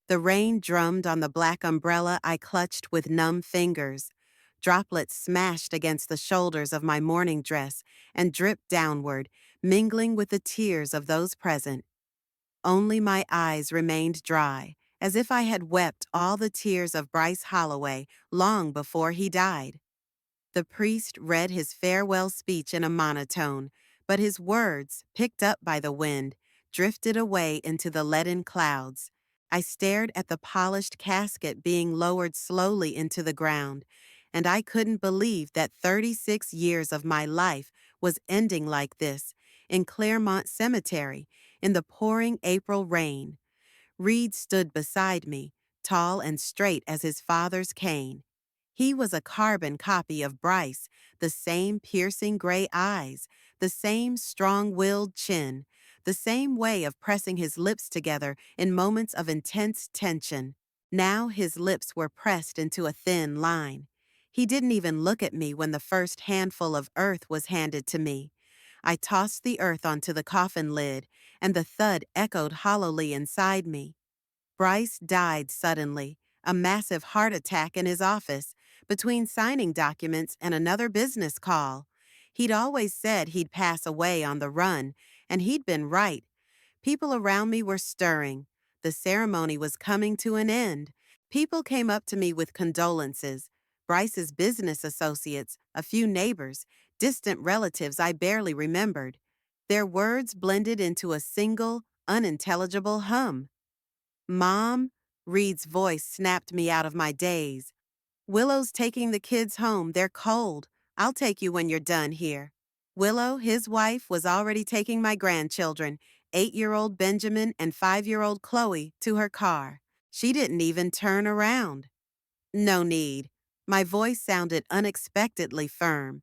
The rain drummed on the black umbrella I clutched with numb fingers. Droplets smashed against the shoulders of my morning dress and dripped downward, mingling with the tears of those present. Only my eyes remained dry, as if I had wept all the tears of Bryce Holloway long before he died. The priest read his farewell speech in a monotone, but his words, picked up by the wind, drifted away into the leaden clouds. I stared at the polished casket being lowered slowly into the ground, and I couldn't believe that 36 years of my life was ending like this, in Claremont Cemetery, in the pouring April rain. Reed stood beside me, tall and straight as his father's cane. He was a carbon copy of Bryce, the same piercing gray eyes, the same strong-willed chin, the same way of pressing his lips together in moments of intense tension. Now his lips were pressed into a thin line. He didn't even look at me when the first handful of earth was handed to me. I tossed the earth onto the coffin lid, and the thud echoed hollowly inside me. Bryce died suddenly, a massive heart attack in his office, between signing documents and another business call. He'd always said he'd pass away on the run, and he'd been right. People around me were stirring. The ceremony was coming to an end. People came up to me with condolences. Bryce's business associates, a few neighbors, distant relatives I barely remembered. Their words blended into a single, unintelligible hum. "Mom," Reed's voice snapped me out of my daze. "Willow's taking the kids home. They're cold. I'll take you when you're done here." Willow, his wife, was already taking my grandchildren, 8-year-old Benjamin and 5-year-old Chloe, to her car. She didn't even turn around. "No need." My voice sounded unexpectedly firm.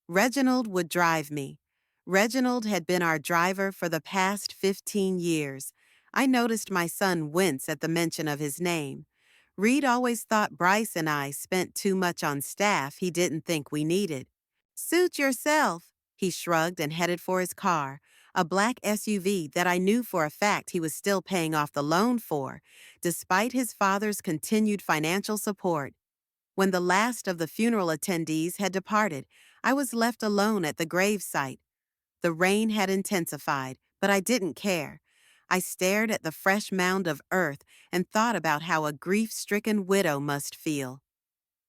Reginald would drive me. Reginald had been our driver for the past 15 years. I noticed my son wince at the mention of his name. Reed always thought Bryce and I spent too much on staff he didn't think we needed. "Suit yourself," he shrugged and headed for his car, a black SUV that I knew for a fact he was still paying off the loan for, despite his father's continued financial support. When the last of the funeral attendees had departed, I was left alone at the gravesite. The rain had intensified, but I didn't care. I stared at the fresh mound of earth and thought about how a grief-stricken widow must feel.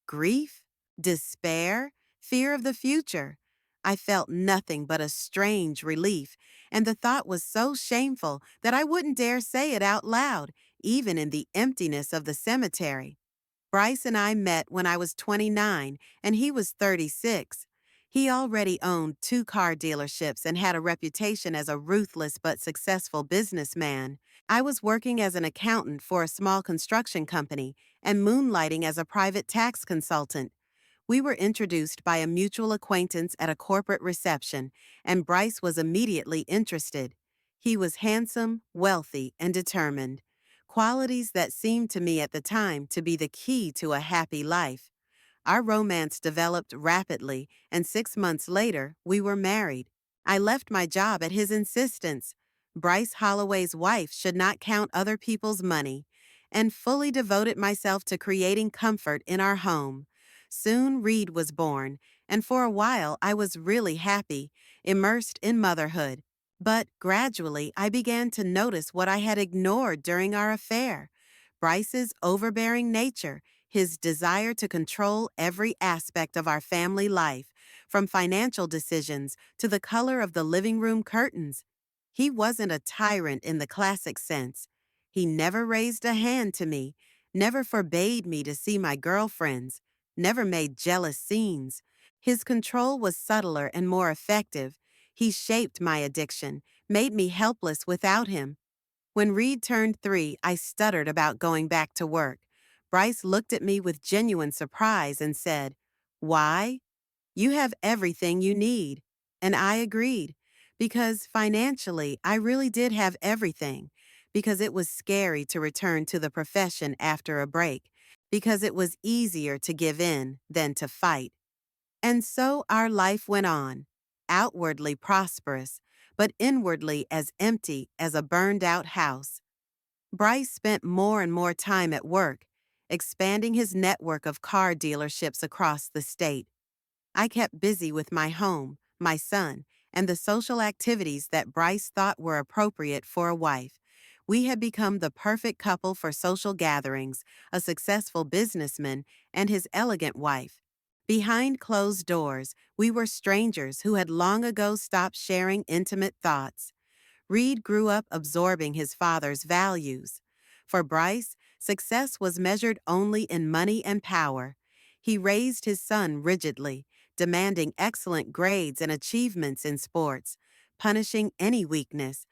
Grief? Despair? Fear of the future? I felt nothing but a strange relief, and the thought was so shameful that I wouldn't dare say it out loud, even in the emptiness of the cemetery. Bryce and I met when I was 29 and he was 36. He already owned 2 car dealerships and had a reputation as a ruthless but successful businessman. I was working as an accountant for a small construction company and moonlighting as a private tax consultant. We were introduced by a mutual acquaintance at a corporate reception, and Bryce was immediately interested. He was handsome, wealthy, and determined. Qualities that seemed to me at the time to be the key to a happy life. Our romance developed rapidly, and 6 months later, we were married. I left my job at his insistence. Bryce Holloway's wife should not count other people's money, and fully devoted myself to creating comfort in our home. Soon Reed was born, and for a while I was really happy, immersed in motherhood. But gradually, I began to notice what I had ignored during our affair: Bryce's overbearing nature, his desire to control every aspect of our family life, from financial decisions to the color of the living room curtains. He wasn't a tyrant in the classic sense. He never raised a hand to me, never forbade me to see my girlfriends, never made jealous scenes. His control was subtler and more effective. He shaped my addiction, made me helpless without him. When Reed turned 3, I stuttered about going back to work. Bryce looked at me with genuine surprise and said, "Why? You have everything you need." And I agreed, because financially, I really did have everything, because it was scary to return to the profession after a break, because it was easier to give in than to fight. And so our life went on, outwardly prosperous, but inwardly as empty as a burned-out house. Bryce spent more and more time at work, expanding his network of car dealerships across the state. I kept busy with my home, my son, and the social activities that Bryce thought were appropriate for a wife. We had become the perfect couple for social gatherings, a successful businessman, and his elegant wife. Behind closed doors, we were strangers who had long ago stopped sharing intimate thoughts. Reed grew up absorbing his father's values. For Bryce, success was measured only in money and power. He raised his son rigidly, demanding excellent grades and achievements in sports, punishing any weakness.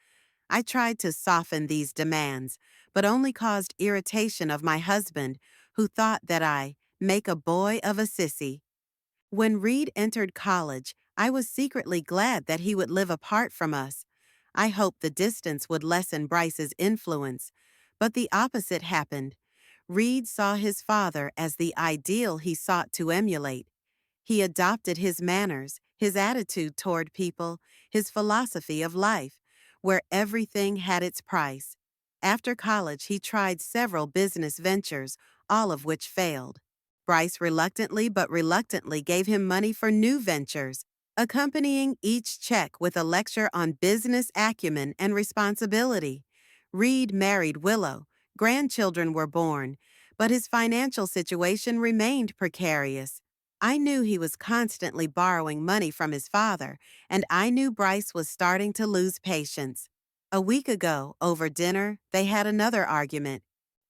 I tried to soften these demands, but only caused irritation of my husband, who thought that I make a boy of a sissy. When Reed entered college, I was secretly glad that he would live apart from us. I hoped the distance would lessen Bryce's influence, but the opposite happened. Reed saw his father as the ideal he sought to emulate. He adopted his manners, his attitude toward people, his philosophy of life, where everything had its price. After college, he tried several business ventures, all of which failed. Bryce reluctantly but reluctantly gave him money for new ventures, accompanying each check with a lecture on business acumen and responsibility. Reed married Willow. Grandchildren were born, but his financial situation remained precarious. I knew he was constantly borrowing money from his father, and I knew Bryce was starting to lose patience. A week ago, over dinner, they had another argument.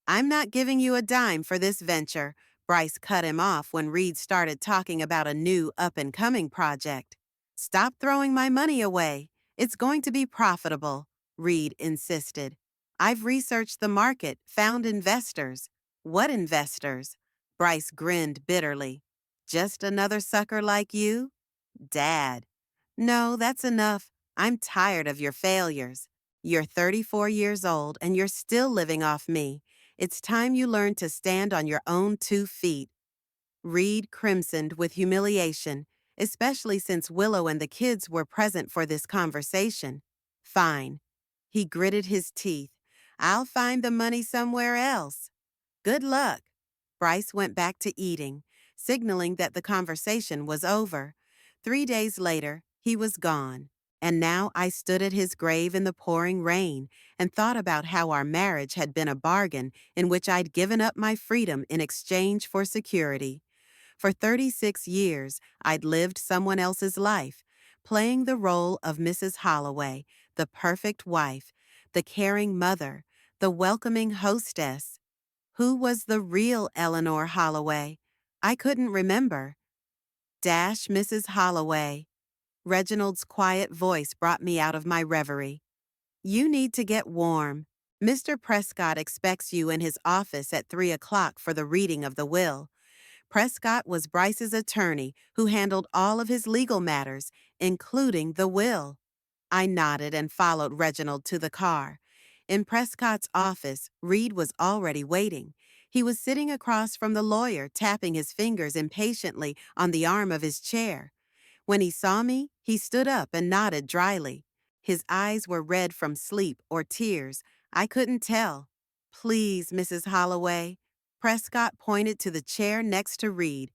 "I'm not giving you a dime for this venture," Bryce cut him off when Reed started talking about a new up-and-coming project. "Stop throwing my money away. It's going to be profitable," Reed insisted. "I've researched the market, found investors." "What investors?" Bryce grinned bitterly. "Just another sucker like you?" "Dad." "No, that's enough. I'm tired of your failures. You're 34 years old and you're still living off me. It's time you learned to stand on your own 2 feet." Reed crimsoned with humiliation, especially since Willow and the kids were present for this conversation. "Fine." He gritted his teeth. "I'll find the money somewhere else." "Good luck." Bryce went back to eating, signaling that the conversation was over. 3 days later, he was gone. And now I stood at his grave in the pouring rain and thought about how our marriage had been a bargain in which I'd given up my freedom in exchange for security. For 36 years, I'd lived someone else's life, playing the role of Mrs. Holloway, the perfect wife, the caring mother, the welcoming hostess. Who was the real Eleanor Holloway? I couldn't remember. Dash Mrs. Holloway. Reginald's quiet voice brought me out of my reverie. "You need to get warm. Mr. Prescott expects you in his office at 3 o'clock for the reading of the will." Prescott was Bryce's attorney who handled all of his legal matters, including the will. I nodded and followed Reginald to the car. In Prescott's office, Reed was already waiting. He was sitting across from the lawyer, tapping his fingers impatiently on the arm of his chair. When he saw me, he stood up and nodded dryly. His eyes were red from sleep or tears. I couldn't tell. "Please, Mrs. Holloway." Prescott pointed to the chair next to Reed.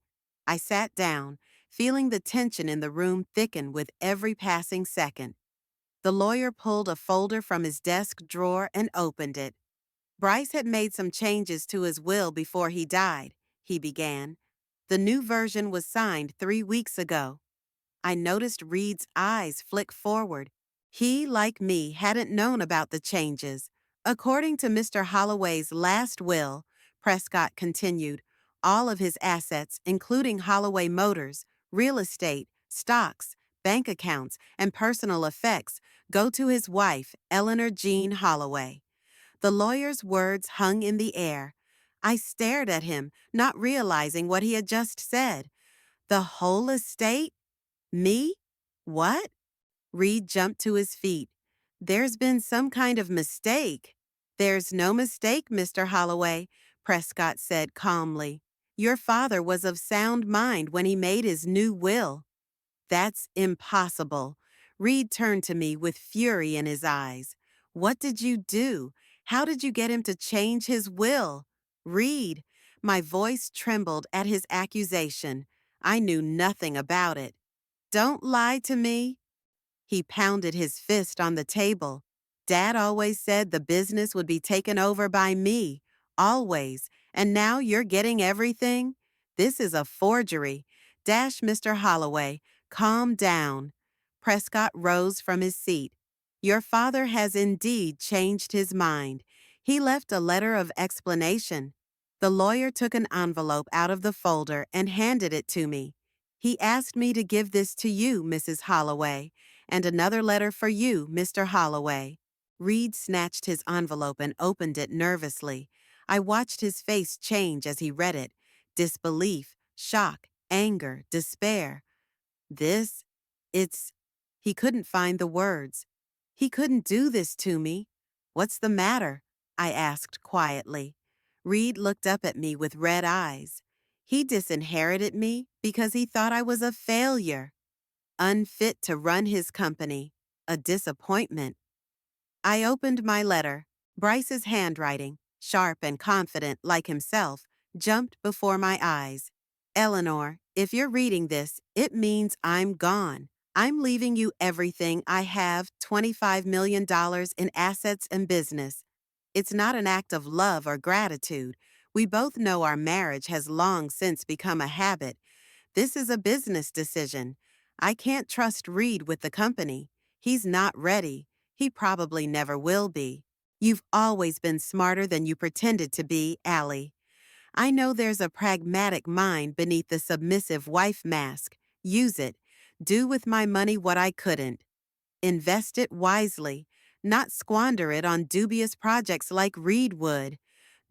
I sat down, feeling the tension in the room thicken with every passing second. The lawyer pulled a folder from his desk drawer and opened it. "Bryce had made some changes to his will before he died," he began. "The new version was signed 3 weeks ago." I noticed Reed's eyes flick forward. He, like me, hadn't known about the changes. "According to Mr. Holloway's last will," Prescott continued, "all of his assets, including Holloway Motors, real estate, stocks, bank accounts, and personal effects, go to his wife, Eleanor Jean Holloway." The lawyer's words hung in the air. I stared at him, not realizing what he had just said. "The whole estate? Me? What?" Reed jumped to his feet. "There's been some kind of mistake." "There's no mistake, Mr. Holloway," Prescott said calmly. "Your father was of sound mind when he made his new will." "That's impossible." Reed turned to me with fury in his eyes. "What did you do? How did you get him to change his will? Read. My voice trembled at his accusation. I knew nothing about it. Don't lie to me. He pounded his fist on the table. Dad always said the business would be taken over by me. Always. And now you're getting everything? This is a forgery. Dash, Mr. Holloway. Calm down. Prescott rose from his seat. Your father has indeed changed his mind. He left a letter of explanation. The lawyer took an envelope out of the folder and handed it to me. He asked me to give this to you, Mrs. Holloway, and another letter for you, Mr. Holloway. Reed snatched his envelope and opened it nervously. I watched his face change as he read it. Disbelief, shock, anger, despair. This? It's... He couldn't find the words. He couldn't do this to me. What's the matter? I asked quietly. Reed looked up at me with red eyes. He disinherited me because he thought I was a failure. Unfit to run his company. A disappointment. I opened my letter. Bryce's handwriting, sharp and confident like himself, jumped before my eyes. Eleanor, if you're reading this, it means I'm gone. I'm leaving you everything I have, $25 million in assets and business. It's not an act of love or gratitude. We both know our marriage has long since become a habit. This is a business decision. I can't trust Reed with the company. He's not ready. He probably never will be. You've always been smarter than you pretended to be, Allie. I know there's a pragmatic mind beneath the submissive wife mask. Use it. Do with my money what I couldn't. Invest it wisely, not squander it on dubious projects like Reed would.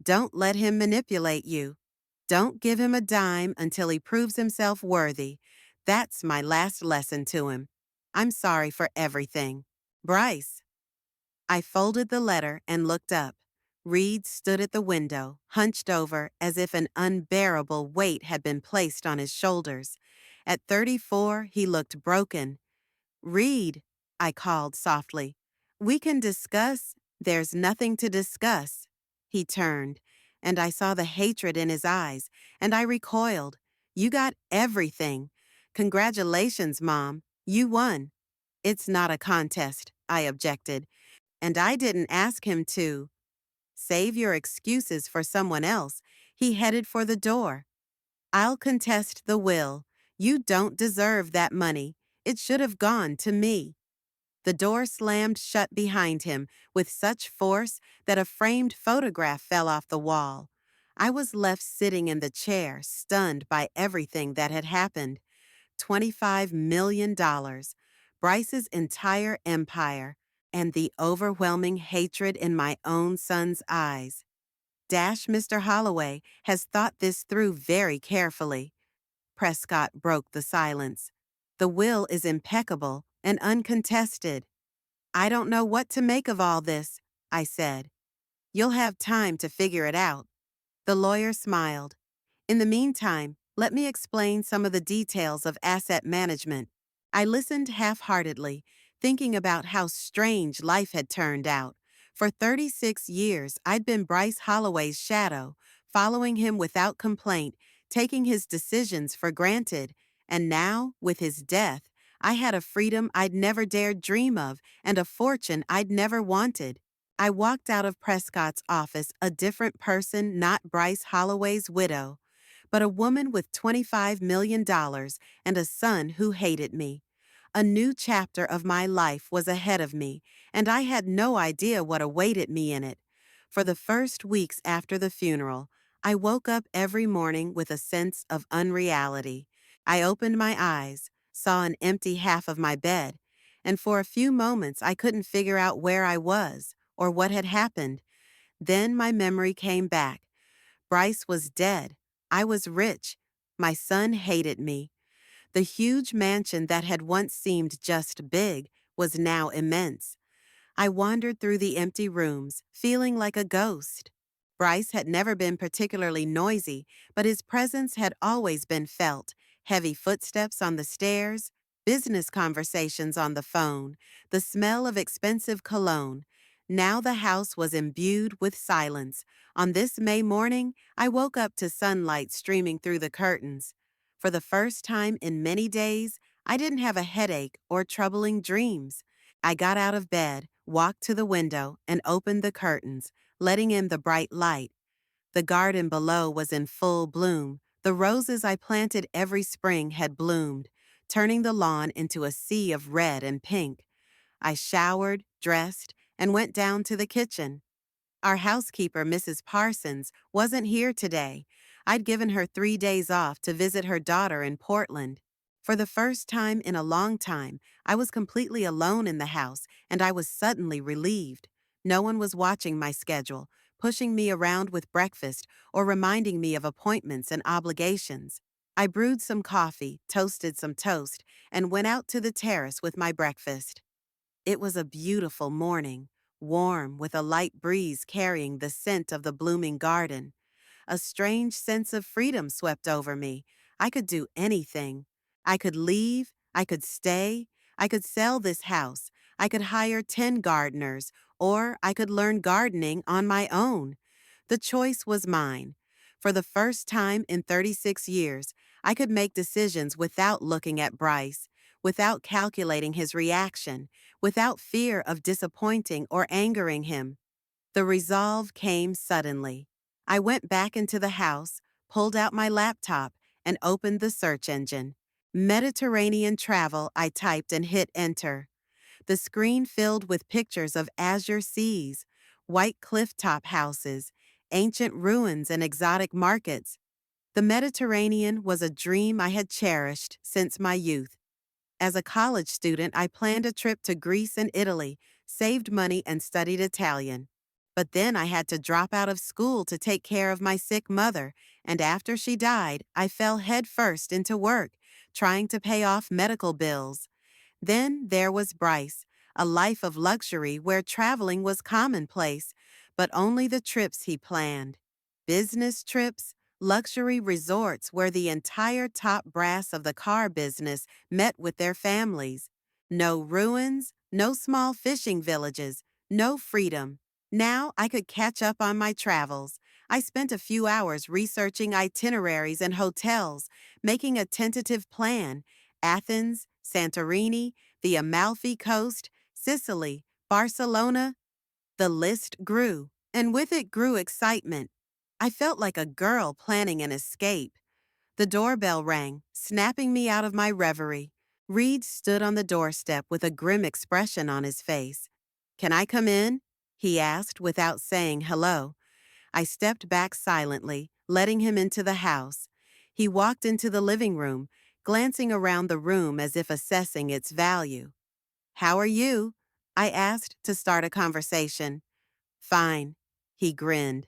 Don't let him manipulate you. Don't give him a dime until he proves himself worthy. That's my last lesson to him. I'm sorry for everything. Bryce. I folded the letter and looked up. Reed stood at the window, hunched over as if an unbearable weight had been placed on his shoulders. At 34, he looked broken. Reed, I called softly. We can discuss. There's nothing to discuss. He turned, and I saw the hatred in his eyes, and I recoiled. You got everything. Congratulations, Mom. You won. It's not a contest, I objected. And I didn't ask him to. Save your excuses for someone else. He headed for the door. I'll contest the will. You don't deserve that money. It should have gone to me. The door slammed shut behind him with such force that a framed photograph fell off the wall. I was left sitting in the chair, stunned by everything that had happened. $25 million, Bryce's entire empire, and the overwhelming hatred in my own son's eyes. Mr. Holloway has thought this through very carefully. Prescott broke the silence. The will is impeccable and uncontested. I don't know what to make of all this, I said. You'll have time to figure it out. The lawyer smiled. In the meantime, let me explain some of the details of asset management. I listened half-heartedly, thinking about how strange life had turned out. For 36 years, I'd been Bryce Holloway's shadow, following him without complaint, taking his decisions for granted. And now, with his death, I had a freedom I'd never dared dream of and a fortune I'd never wanted. I walked out of Prescott's office a different person, not Bryce Holloway's widow, but a woman with $25 million and a son who hated me. A new chapter of my life was ahead of me, and I had no idea what awaited me in it. For the first weeks after the funeral, I woke up every morning with a sense of unreality. I opened my eyes, saw an empty half of my bed, and for a few moments I couldn't figure out where I was or what had happened. Then my memory came back. Bryce was dead. I was rich. My son hated me. The huge mansion that had once seemed just big was now immense. I wandered through the empty rooms, feeling like a ghost. Bryce had never been particularly noisy, but his presence had always been felt. Heavy footsteps on the stairs, business conversations on the phone, the smell of expensive cologne. Now the house was imbued with silence. On this May morning, I woke up to sunlight streaming through the curtains. For the first time in many days, I didn't have a headache or troubling dreams. I got out of bed, walked to the window, and opened the curtains, letting in the bright light. The garden below was in full bloom. The roses I planted every spring had bloomed, turning the lawn into a sea of red and pink. I showered, dressed, and went down to the kitchen. Our housekeeper, Mrs. Parsons, wasn't here today. I'd given her 3 days off to visit her daughter in Portland. For the first time in a long time, I was completely alone in the house, and I was suddenly relieved. No one was watching my schedule, pushing me around with breakfast, or reminding me of appointments and obligations. I brewed some coffee, toasted some toast, and went out to the terrace with my breakfast. It was a beautiful morning, warm with a light breeze carrying the scent of the blooming garden. A strange sense of freedom swept over me. I could do anything. I could leave, I could stay, I could sell this house, I could hire 10 gardeners, or I could learn gardening on my own. The choice was mine. For the first time in 36 years, I could make decisions without looking at Bryce, without calculating his reaction, without fear of disappointing or angering him. The resolve came suddenly. I went back into the house, pulled out my laptop, and opened the search engine. Mediterranean travel, I typed and hit enter. The screen filled with pictures of azure seas, white cliff-top houses, ancient ruins, and exotic markets. The Mediterranean was a dream I had cherished since my youth. As a college student, I planned a trip to Greece and Italy, saved money, and studied Italian. But then I had to drop out of school to take care of my sick mother, and after she died, I fell headfirst into work, trying to pay off medical bills. Then there was Bryce, a life of luxury where traveling was commonplace, but only the trips he planned. Business trips, luxury resorts where the entire top brass of the car business met with their families. No ruins, no small fishing villages, no freedom. Now I could catch up on my travels. I spent a few hours researching itineraries and hotels, making a tentative plan. Athens, Santorini, the Amalfi Coast, Sicily, Barcelona. The list grew, and with it grew excitement. I felt like a girl planning an escape. The doorbell rang, snapping me out of my reverie. Reed stood on the doorstep with a grim expression on his face. "Can I come in?" he asked without saying hello. I stepped back silently, letting him into the house. He walked into the living room, glancing around the room as if assessing its value. "How are you?" I asked to start a conversation. "Fine," he grinned.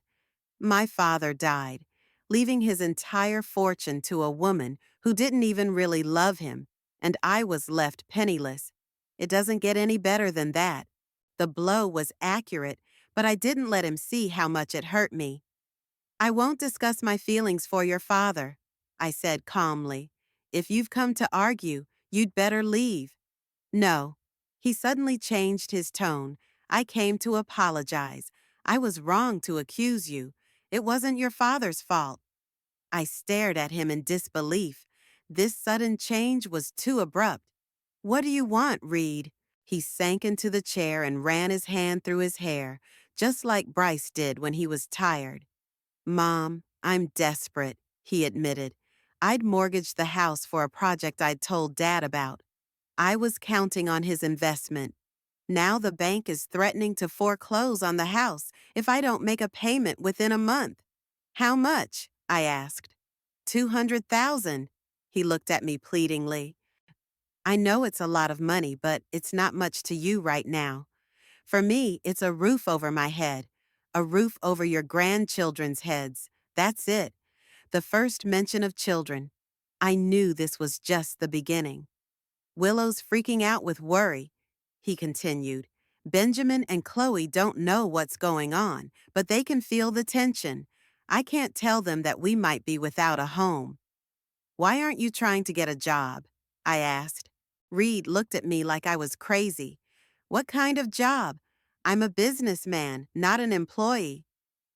"My father died, leaving his entire fortune to a woman who didn't even really love him, and I was left penniless. It doesn't get any better than that." The blow was accurate, but I didn't let him see how much it hurt me. "I won't discuss my feelings for your father," I said calmly. "If you've come to argue, you'd better leave." "No." He suddenly changed his tone. "I came to apologize. I was wrong to accuse you. It wasn't your father's fault." I stared at him in disbelief. This sudden change was too abrupt. "What do you want, Reed?" He sank into the chair and ran his hand through his hair, just like Bryce did when he was tired. "Mom, I'm desperate," he admitted. "I'd mortgaged the house for a project I'd told Dad about. I was counting on his investment. Now the bank is threatening to foreclose on the house if I don't make a payment within a month." "How much?" I asked. 200,000. He looked at me pleadingly. "I know it's a lot of money, but it's not much to you right now. For me, it's a roof over my head, a roof over your grandchildren's heads. That's it. The first mention of children. I knew this was just the beginning." "Willow's freaking out with worry," he continued. "Benjamin and Chloe don't know what's going on, but they can feel the tension. I can't tell them that we might be without a home." "Why aren't you trying to get a job?" I asked. Reed looked at me like I was crazy. "What kind of job?" I'm a businessman, not an employee.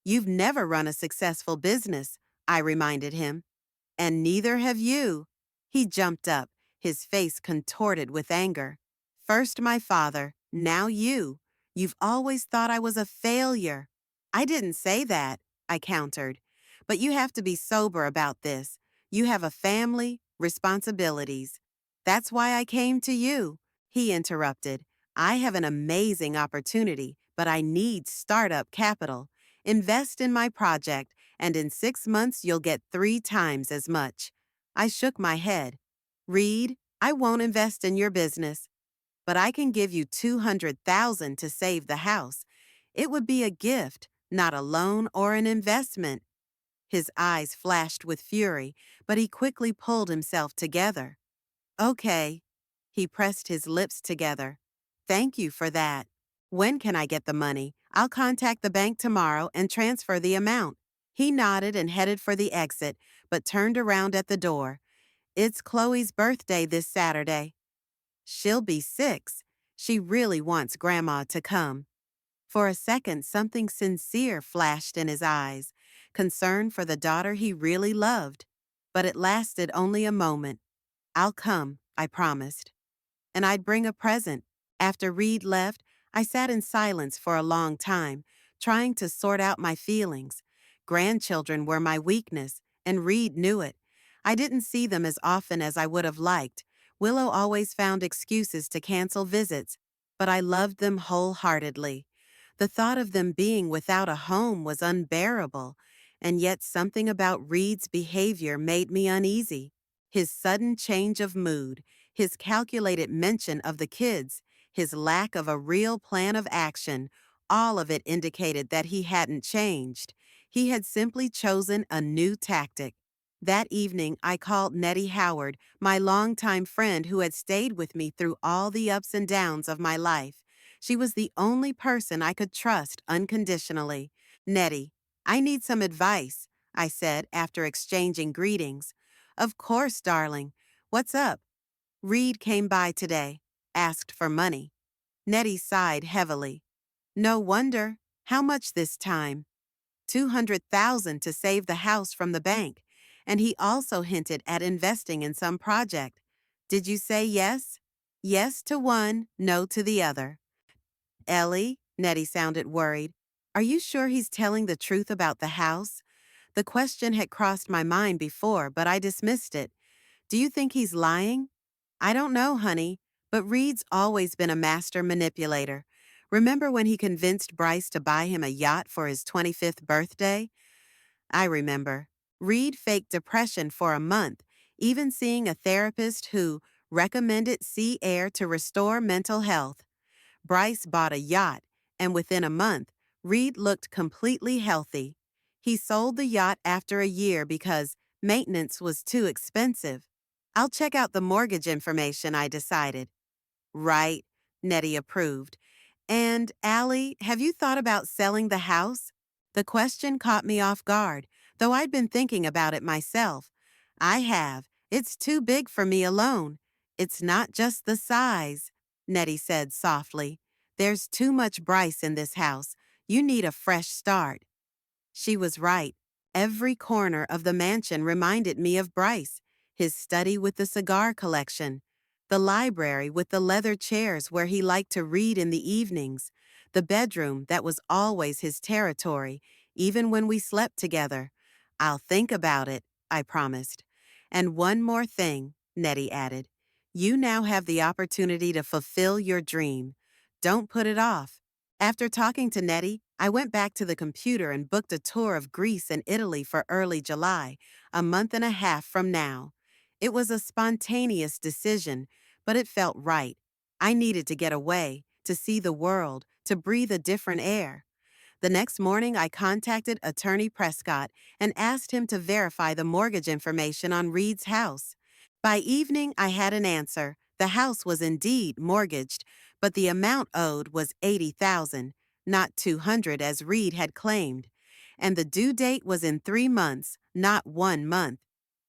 You've never run a successful business, I reminded him. And neither have you. He jumped up, his face contorted with anger. First my father, now you. You've always thought I was a failure. I didn't say that, I countered. But you have to be sober about this. You have a family, responsibilities. That's why I came to you. He interrupted. I have an amazing opportunity, but I need startup capital. Invest in my project, and in 6 months you'll get 3 times as much. I shook my head. Reed, I won't invest in your business, but I can give you 200,000 to save the house. It would be a gift, not a loan or an investment. His eyes flashed with fury, but he quickly pulled himself together. Okay. He pressed his lips together. Thank you for that. When can I get the money? I'll contact the bank tomorrow and transfer the amount. He nodded and headed for the exit, but turned around at the door. It's Chloe's birthday this Saturday. She'll be 6. She really wants Grandma to come. For a second, something sincere flashed in his eyes, concern for the daughter he really loved. But it lasted only a moment. I'll come, I promised. And I'd bring a present. After Reed left, I sat in silence for a long time, trying to sort out my feelings. Grandchildren were my weakness, and Reed knew it. I didn't see them as often as I would have liked. Willow always found excuses to cancel visits, but I loved them wholeheartedly. The thought of them being without a home was unbearable, and yet something about Reed's behavior made me uneasy. His sudden change of mood, his calculated mention of the kids, his lack of a real plan of action, all of it indicated that he hadn't changed. He had simply chosen a new tactic. That evening, I called Nettie Howard, my longtime friend who had stayed with me through all the ups and downs of my life. She was the only person I could trust unconditionally. Nettie, I need some advice, I said after exchanging greetings. Of course, darling. What's up? Reed came by today, asked for money. Nettie sighed heavily. No wonder. How much this time? 200,000 to save the house from the bank. And he also hinted at investing in some project. Did you say yes? Yes to one, no to the other. Ellie, Nettie sounded worried. Are you sure he's telling the truth about the house? The question had crossed my mind before, but I dismissed it. Do you think he's lying? I don't know, honey, but Reed's always been a master manipulator. Remember when he convinced Bryce to buy him a yacht for his 25th birthday? I remember. Reed faked depression for a month, even seeing a therapist who recommended sea air to restore mental health. Bryce bought a yacht, and within a month, Reed looked completely healthy. He sold the yacht after a year because maintenance was too expensive. I'll check out the mortgage information, I decided. Right, Nettie approved. And, Allie, have you thought about selling the house? The question caught me off guard, though I'd been thinking about it myself. I have. It's too big for me alone. It's not just the size, Nettie said softly. There's too much Bryce in this house. You need a fresh start. She was right. Every corner of the mansion reminded me of Bryce, his study with the cigar collection, the library with the leather chairs where he liked to read in the evenings, the bedroom that was always his territory, even when we slept together. I'll think about it, I promised. And one more thing, Nettie added. You now have the opportunity to fulfill your dream. Don't put it off. After talking to Nettie, I went back to the computer and booked a tour of Greece and Italy for early July, a month and a half from now. It was a spontaneous decision, but it felt right. I needed to get away, to see the world, to breathe a different air. The next morning, I contacted Attorney Prescott and asked him to verify the mortgage information on Reed's house. By evening, I had an answer. The house was indeed mortgaged, but the amount owed was $80,000, not $200 as Reed had claimed. And the due date was in 3 months, not 1 month.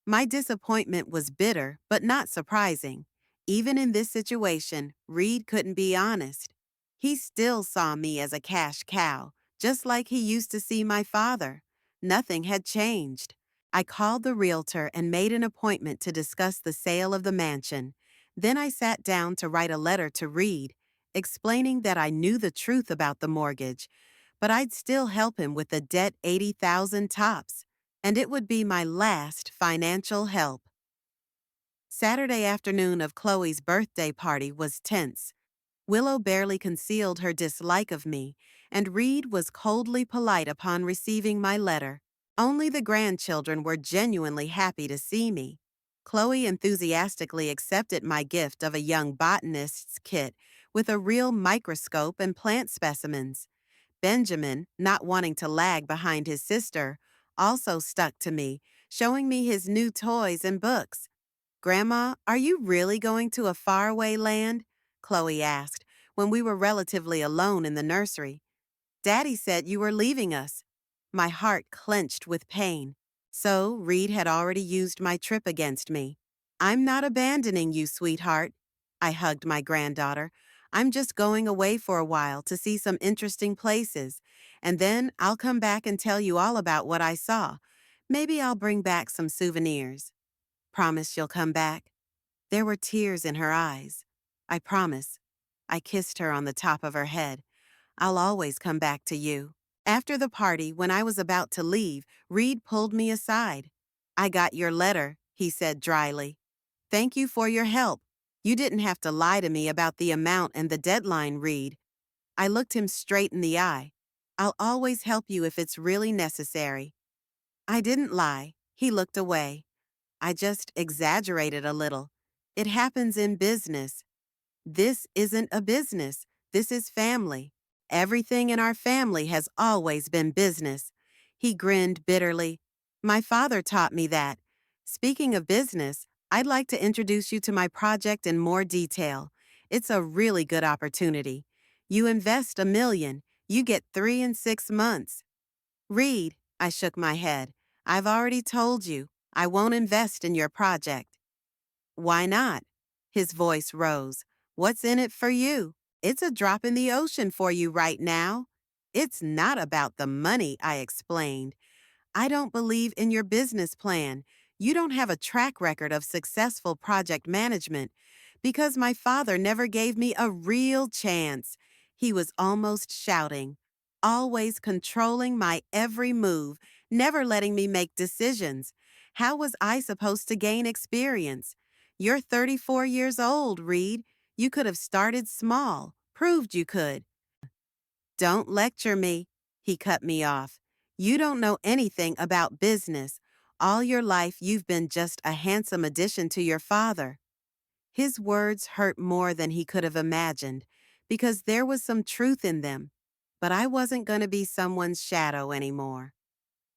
My disappointment was bitter, but not surprising. Even in this situation, Reed couldn't be honest. He still saw me as a cash cow, just like he used to see my father. Nothing had changed. I called the realtor and made an appointment to discuss the sale of the mansion. Then I sat down to write a letter to Reed, explaining that I knew the truth about the mortgage, but I'd still help him with the debt 80,000 tops, and it would be my last financial help. Saturday afternoon of Chloe's birthday party was tense. Willow barely concealed her dislike of me, and Reed was coldly polite upon receiving my letter. Only the grandchildren were genuinely happy to see me. Chloe enthusiastically accepted my gift of a young botanist's kit with a real microscope and plant specimens. Benjamin, not wanting to lag behind his sister, also stuck to me, showing me his new toys and books. "Grandma, are you really going to a faraway land?" Chloe asked when we were relatively alone in the nursery. "Daddy said you were leaving us." My heart clenched with pain. So Reed had already used my trip against me. "I'm not abandoning you, sweetheart." I hugged my granddaughter. "I'm just going away for a while to see some interesting places, and then I'll come back and tell you all about what I saw. Maybe I'll bring back some souvenirs." "Promise you'll come back?" There were tears in her eyes. "I promise." I kissed her on the top of her head. "I'll always come back to you." After the party, when I was about to leave, Reed pulled me aside. "I got your letter," he said dryly. "Thank you for your help. You didn't have to lie to me about the amount and the deadline, Reed." I looked him straight in the eye. "I'll always help you if it's really necessary." I didn't lie. He looked away. "I just exaggerated a little. It happens in business." "This isn't a business. This is family. Everything in our family has always been business." He grinned bitterly. "My father taught me that. Speaking of business, I'd like to introduce you to my project in more detail. It's a really good opportunity. You invest $1 million, you get 3 in 6 months." "Reed," I shook my head, "I've already told you, I won't invest in your project." "Why not?" His voice rose. "What's in it for you? It's a drop in the ocean for you right now." "It's not about the money," I explained. "I don't believe in your business plan. You don't have a track record of successful project management because my father never gave me a real chance." He was almost shouting. "Always controlling my every move, never letting me make decisions. How was I supposed to gain experience? You're 34 years old, Reed. You could have started small, proved you could." "Don't lecture me," he cut me off. "You don't know anything about business. All your life you've been just a handsome addition to your father." His words hurt more than he could have imagined, because there was some truth in them. But I wasn't going to be someone's shadow anymore.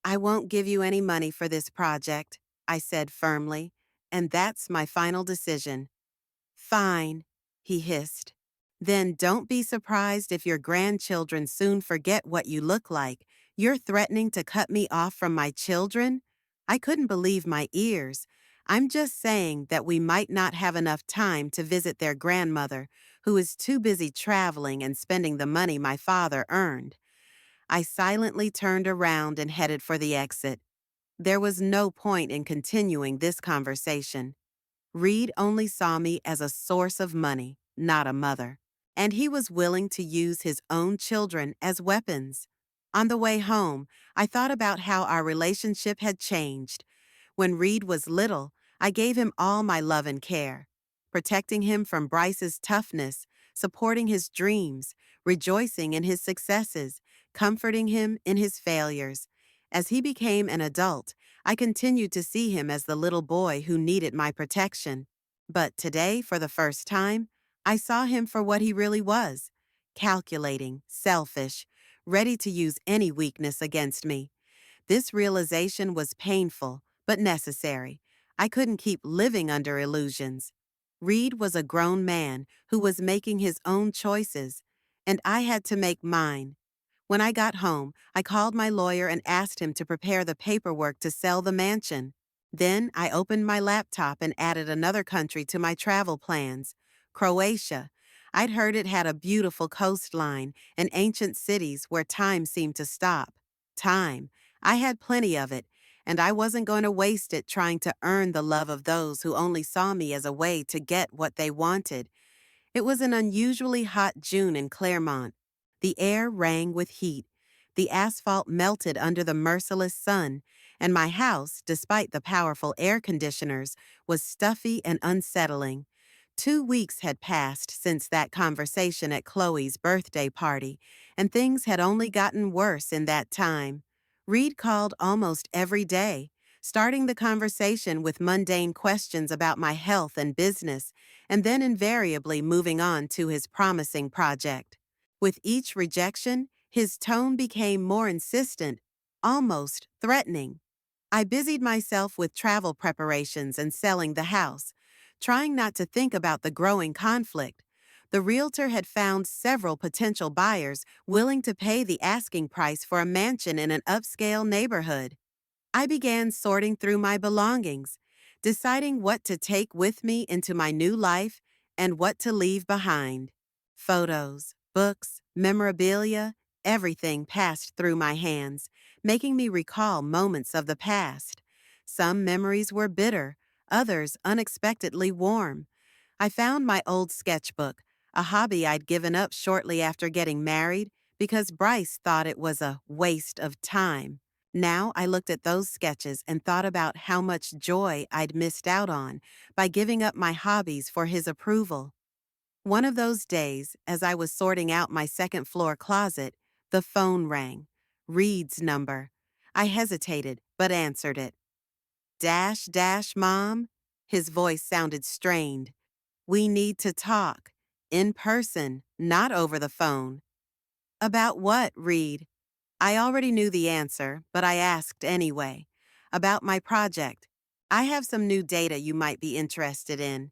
"I won't give you any money for this project," I said firmly, "and that's my final decision." "Fine," he hissed. "Then don't be surprised if your grandchildren soon forget what you look like. You're threatening to cut me off from my children?" I couldn't believe my ears. "I'm just saying that we might not have enough time to visit their grandmother, who is too busy traveling and spending the money my father earned." I silently turned around and headed for the exit. There was no point in continuing this conversation. Reed only saw me as a source of money, not a mother, and he was willing to use his own children as weapons. On the way home, I thought about how our relationship had changed. When Reed was little, I gave him all my love and care, protecting him from Bryce's toughness, supporting his dreams, rejoicing in his successes, comforting him in his failures. As he became an adult, I continued to see him as the little boy who needed my protection. But today, for the first time, I saw him for what he really was: calculating, selfish, ready to use any weakness against me. This realization was painful, but necessary. I couldn't keep living under illusions. Reed was a grown man who was making his own choices, and I had to make mine. When I got home, I called my lawyer and asked him to prepare the paperwork to sell the mansion. Then I opened my laptop and added another country to my travel plans: Croatia. I'd heard it had a beautiful coastline and ancient cities where time seemed to stop. Time. I had plenty of it, and I wasn't going to waste it trying to earn the love of those who only saw me as a way to get what they wanted. It was an unusually hot June in Claremont. The air rang with heat. The asphalt melted under the merciless sun, and my house, despite the powerful air conditioners, was stuffy and unsettling. 2 weeks had passed since that conversation at Chloe's birthday party, and things had only gotten worse in that time. Reed called almost every day, starting the conversation with mundane questions about my health and business, and then invariably moving on to his promising project. With each rejection, his tone became more insistent, almost threatening. I busied myself with travel preparations and selling the house, trying not to think about the growing conflict. The realtor had found several potential buyers willing to pay the asking price for a mansion in an upscale neighborhood. I began sorting through my belongings, deciding what to take with me into my new life and what to leave behind. Photos, books, memorabilia, everything passed through my hands, making me recall moments of the past. Some memories were bitter, others unexpectedly warm. I found my old sketchbook, a hobby I'd given up shortly after getting married because Bryce thought it was a waste of time. Now I looked at those sketches and thought about how much joy I'd missed out on by giving up my hobbies for his approval. One of those days, as I was sorting out my second floor closet, the phone rang. Reed's number. I hesitated, but answered it. Dash, dash, Mom? His voice sounded strained. We need to talk. In person, not over the phone. About what, Reed? I already knew the answer, but I asked anyway. About my project. I have some new data you might be interested in.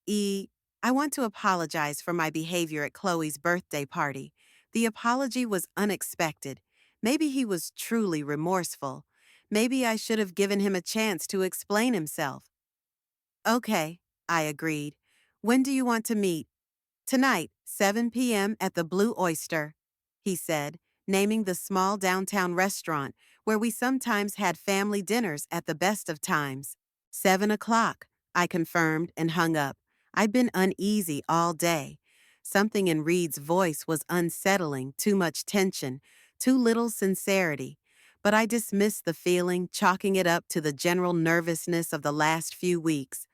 E. I want to apologize for my behavior at Chloe's birthday party. The apology was unexpected. Maybe he was truly remorseful. Maybe I should have given him a chance to explain himself. Okay, I agreed. When do you want to meet? Tonight, 7 p.m. at the Blue Oyster, he said, naming the small downtown restaurant where we sometimes had family dinners at the best of times. 7 o'clock, I confirmed and hung up. I'd been uneasy all day. Something in Reed's voice was unsettling, too much tension, too little sincerity. But I dismissed the feeling, chalking it up to the general nervousness of the last few weeks.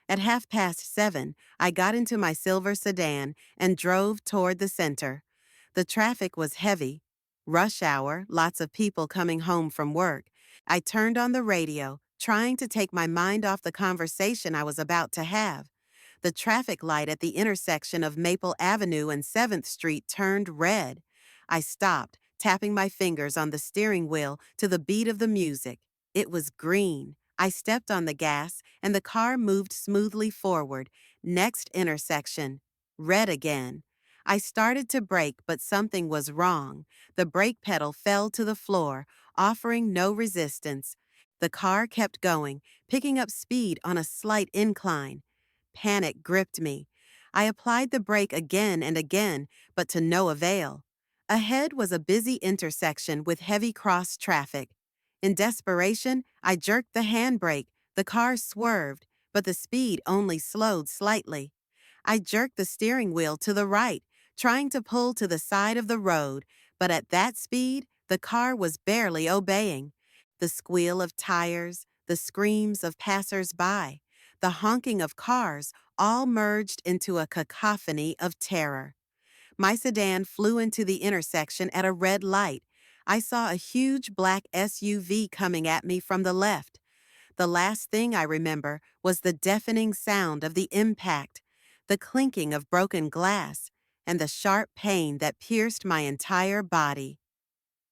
At 7:30, I got into my silver sedan and drove toward the center. The traffic was heavy. Rush hour, lots of people coming home from work. I turned on the radio, trying to take my mind off the conversation I was about to have. The traffic light at the intersection of Maple Avenue and 7th Street turned red. I stopped, tapping my fingers on the steering wheel to the beat of the music. It was green. I stepped on the gas, and the car moved smoothly forward. Next intersection. Red again. I started to brake, but something was wrong. The brake pedal fell to the floor, offering no resistance. The car kept going, picking up speed on a slight incline. Panic gripped me. I applied the brake again and again, but to no avail. Ahead was a busy intersection with heavy cross traffic. In desperation, I jerked the handbrake. The car swerved, but the speed only slowed slightly. I jerked the steering wheel to the right, trying to pull to the side of the road, but at that speed, the car was barely obeying. The squeal of tires, the screams of passers-by, the honking of cars all merged into a cacophony of terror. My sedan flew into the intersection at a red light. I saw a huge black SUV coming at me from the left. The last thing I remember was the deafening sound of the impact, the clinking of broken glass, and the sharp pain that pierced my entire body.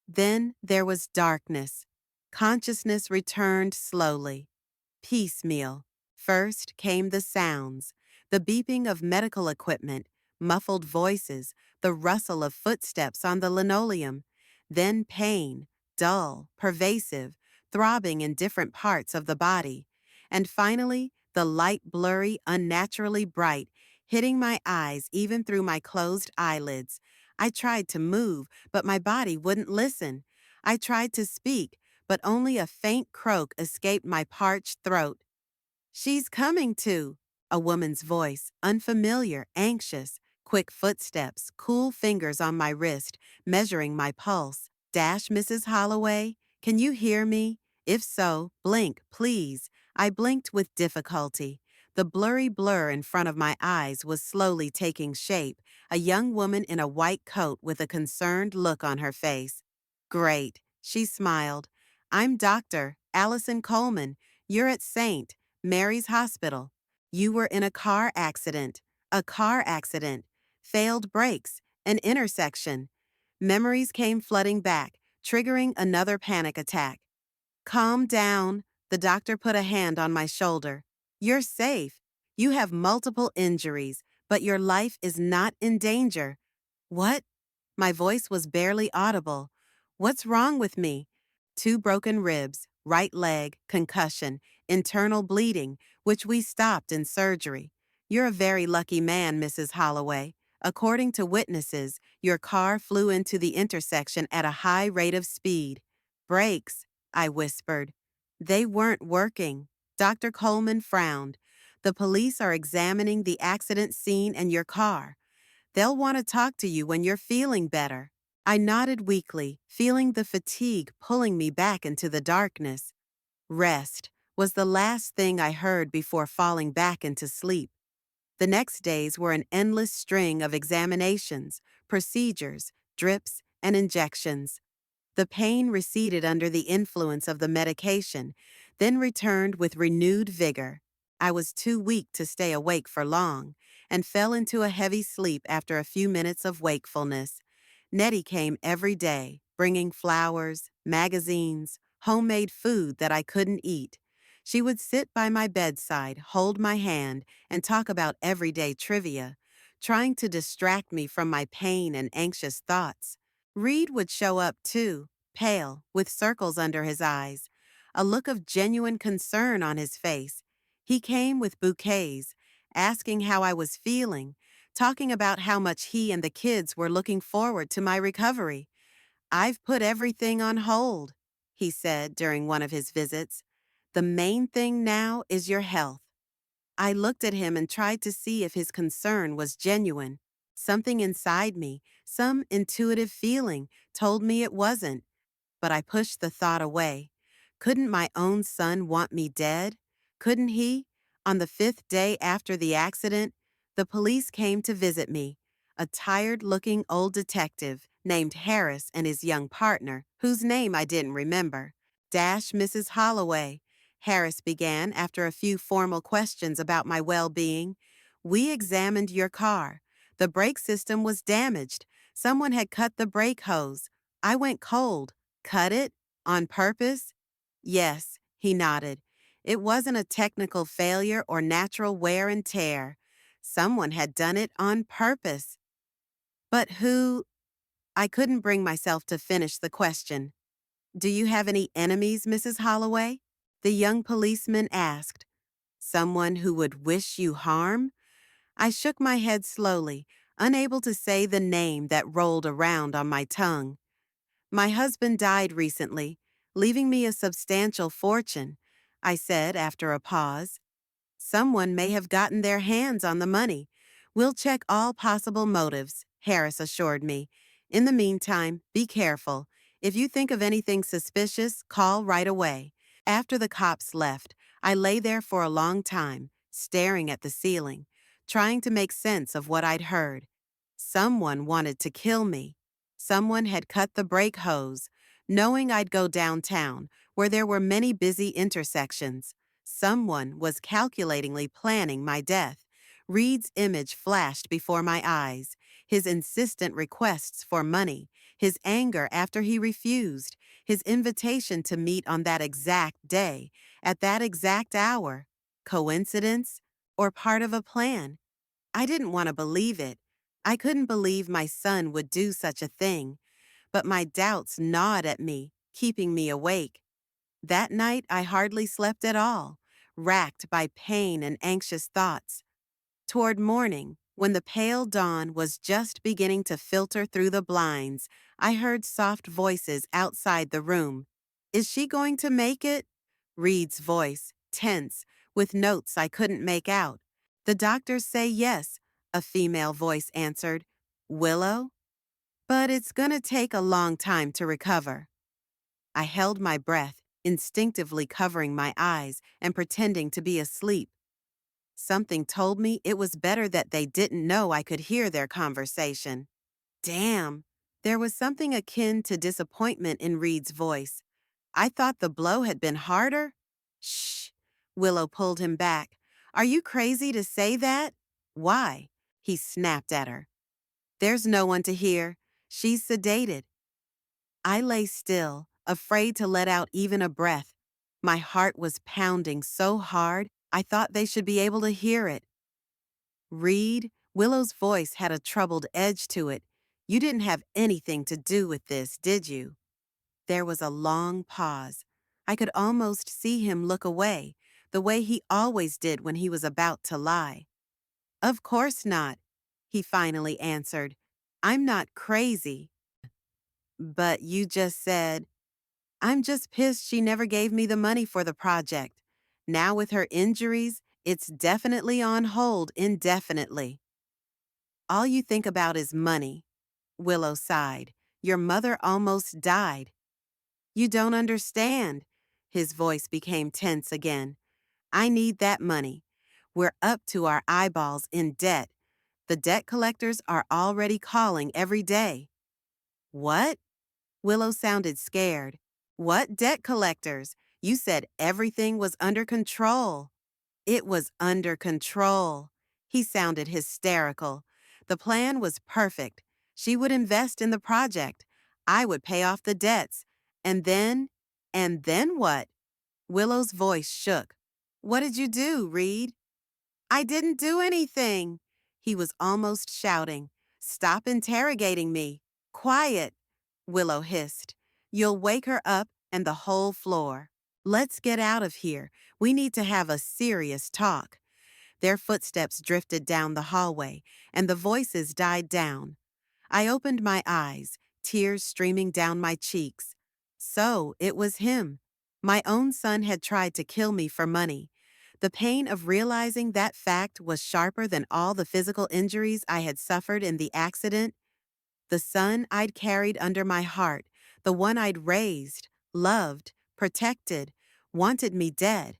Then there was darkness. Consciousness returned slowly. Piecemeal. First came the sounds, the beeping of medical equipment, muffled voices, the rustle of footsteps on the linoleum. Then pain, dull, pervasive, throbbing in different parts of the body. And finally, the light blurry, unnaturally bright, hitting my eyes even through my closed eyelids. I tried to move, but my body wouldn't listen. I tried to speak, but only a faint croak escaped my parched throat. She's coming to. A woman's voice, unfamiliar, anxious, quick footsteps, cool fingers on my wrist, measuring my pulse. Dash, Mrs. Holloway? Can you hear me? If so, blink, please. I blinked with difficulty. The blurry blur in front of my eyes was slowly taking shape, a young woman in a white coat with a concerned look on her face. Great, she smiled. I'm Dr. Allison Coleman. You're at St. Mary's Hospital. You were in a car accident. A car accident. Failed brakes. An intersection. Memories came flooding back, triggering another panic attack. Calm down. The doctor put a hand on my shoulder. You're safe. You have multiple injuries, but your life is not in danger. What? My voice was barely audible. What's wrong with me? Two broken ribs, right leg, concussion, internal bleeding, which we stopped in surgery. You're a very lucky man, Mrs. Holloway. According to witnesses, your car flew into the intersection at a high rate of speed. Brakes, I whispered. They weren't working. Dr. Coleman frowned. The police are examining the accident scene and your car. They'll want to talk to you when you're feeling better. I nodded weakly, feeling the fatigue pulling me back into the darkness. Rest was the last thing I heard before falling back into sleep. The next days were an endless string of examinations, procedures, drips, and injections. The pain receded under the influence of the medication, then returned with renewed vigor. I was too weak to stay awake for long, and fell into a heavy sleep after a few minutes of wakefulness. Nettie came every day, bringing flowers, magazines, homemade food that I couldn't eat. She would sit by my bedside, hold my hand, and talk about everyday trivia, trying to distract me from my pain and anxious thoughts. Reed would show up too, pale, with circles under his eyes, a look of genuine concern on his face. He came with bouquets, asking how I was feeling, talking about how much he and the kids were looking forward to my recovery. I've put everything on hold, he said during one of his visits. The main thing now is your health. I looked at him and tried to see if his concern was genuine. Something inside me, some intuitive feeling, told me it wasn't, but I pushed the thought away. Couldn't my own son want me dead? Couldn't he? On the 5th day after the accident, the police came to visit me. A tired-looking old detective named Harris and his young partner, whose name I didn't remember. Dash, Mrs. Holloway, Harris began after a few formal questions about my well-being. We examined your car. The brake system was damaged. Someone had cut the brake hose. I went cold. Cut it? On purpose? Yes, he nodded. It wasn't a technical failure or natural wear and tear. Someone had done it on purpose. But who? I couldn't bring myself to finish the question. Do you have any enemies, Mrs. Holloway? The young policeman asked. Someone who would wish you harm? I shook my head slowly, unable to say the name that rolled around on my tongue. My husband died recently, leaving me a substantial fortune, I said after a pause. Someone may have gotten their hands on the money. We'll check all possible motives, Harris assured me. In the meantime, be careful. If you think of anything suspicious, call right away. After the cops left, I lay there for a long time, staring at the ceiling, trying to make sense of what I'd heard. Someone wanted to kill me. Someone had cut the brake hose, knowing I'd go downtown, where there were many busy intersections. Someone was calculatingly planning my death. Reed's image flashed before my eyes, his insistent requests for money, his anger after he refused, his invitation to meet on that exact day, at that exact hour. Coincidence? Or part of a plan? I didn't want to believe it. I couldn't believe my son would do such a thing, but my doubts gnawed at me, keeping me awake. That night I hardly slept at all, racked by pain and anxious thoughts. Toward morning, when the pale dawn was just beginning to filter through the blinds, I heard soft voices outside the room. Is she going to make it? Reed's voice, tense, with notes I couldn't make out. The doctors say yes, a female voice answered. Willow? But it's gonna take a long time to recover. I held my breath, instinctively covering my eyes and pretending to be asleep. Something told me it was better that they didn't know I could hear their conversation. Damn, there was something akin to disappointment in Reed's voice. I thought the blow had been harder. Shh, Willow pulled him back. Are you crazy to say that? Why? He snapped at her. There's no one to hear. She's sedated. I lay still, afraid to let out even a breath. My heart was pounding so hard, I thought they should be able to hear it. Reed, Willow's voice had a troubled edge to it. You didn't have anything to do with this, did you? There was a long pause. I could almost see him look away, the way he always did when he was about to lie. Of course not, he finally answered. I'm not crazy. But you just said, I'm just pissed she never gave me the money for the project. Now with her injuries, it's definitely on hold indefinitely. All you think about is money. Willow sighed. Your mother almost died. You don't understand. His voice became tense again. I need that money. We're up to our eyeballs in debt. The debt collectors are already calling every day. What? Willow sounded scared. What debt collectors? You said everything was under control. It was under control. He sounded hysterical. The plan was perfect. She would invest in the project. I would pay off the debts. And then what? Willow's voice shook. What did you do, Reed? I didn't do anything. He was almost shouting. Stop interrogating me. Quiet, Willow hissed. You'll wake her up and the whole floor. Let's get out of here. We need to have a serious talk. Their footsteps drifted down the hallway, and the voices died down. I opened my eyes, tears streaming down my cheeks. So it was him. My own son had tried to kill me for money. The pain of realizing that fact was sharper than all the physical injuries I had suffered in the accident. The son I'd carried under my heart, the one I'd raised, loved, protected, wanted me dead.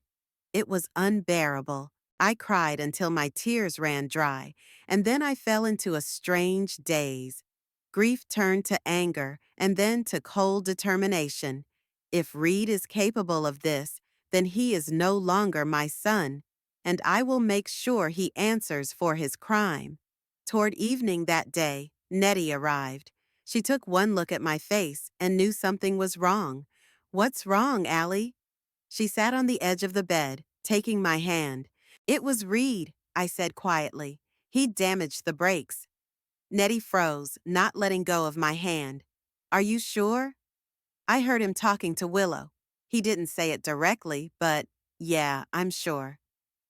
It was unbearable. I cried until my tears ran dry, and then I fell into a strange daze. Grief turned to anger, and then to cold determination. If Reed is capable of this, then he is no longer my son, and I will make sure he answers for his crime. Toward evening that day, Nettie arrived. She took one look at my face and knew something was wrong. What's wrong, Allie? She sat on the edge of the bed, taking my hand. It was Reed, I said quietly. He damaged the brakes. Nettie froze, not letting go of my hand. Are you sure? I heard him talking to Willow. He didn't say it directly, but yeah, I'm sure.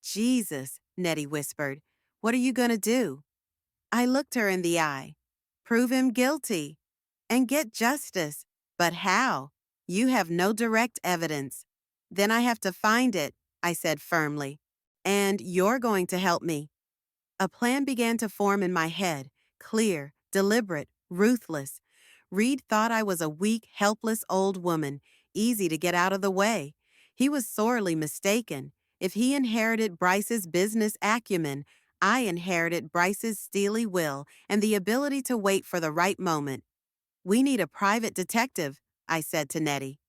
Jesus, Nettie whispered. What are you going to do? I looked her in the eye. Prove him guilty. And get justice. But how? You have no direct evidence. Then I have to find it, I said firmly. And you're going to help me. A plan began to form in my head, clear, deliberate, ruthless. Reed thought I was a weak, helpless old woman, easy to get out of the way. He was sorely mistaken. If he inherited Bryce's business acumen, I inherited Bryce's steely will and the ability to wait for the right moment. We need a private detective, I said to Nettie.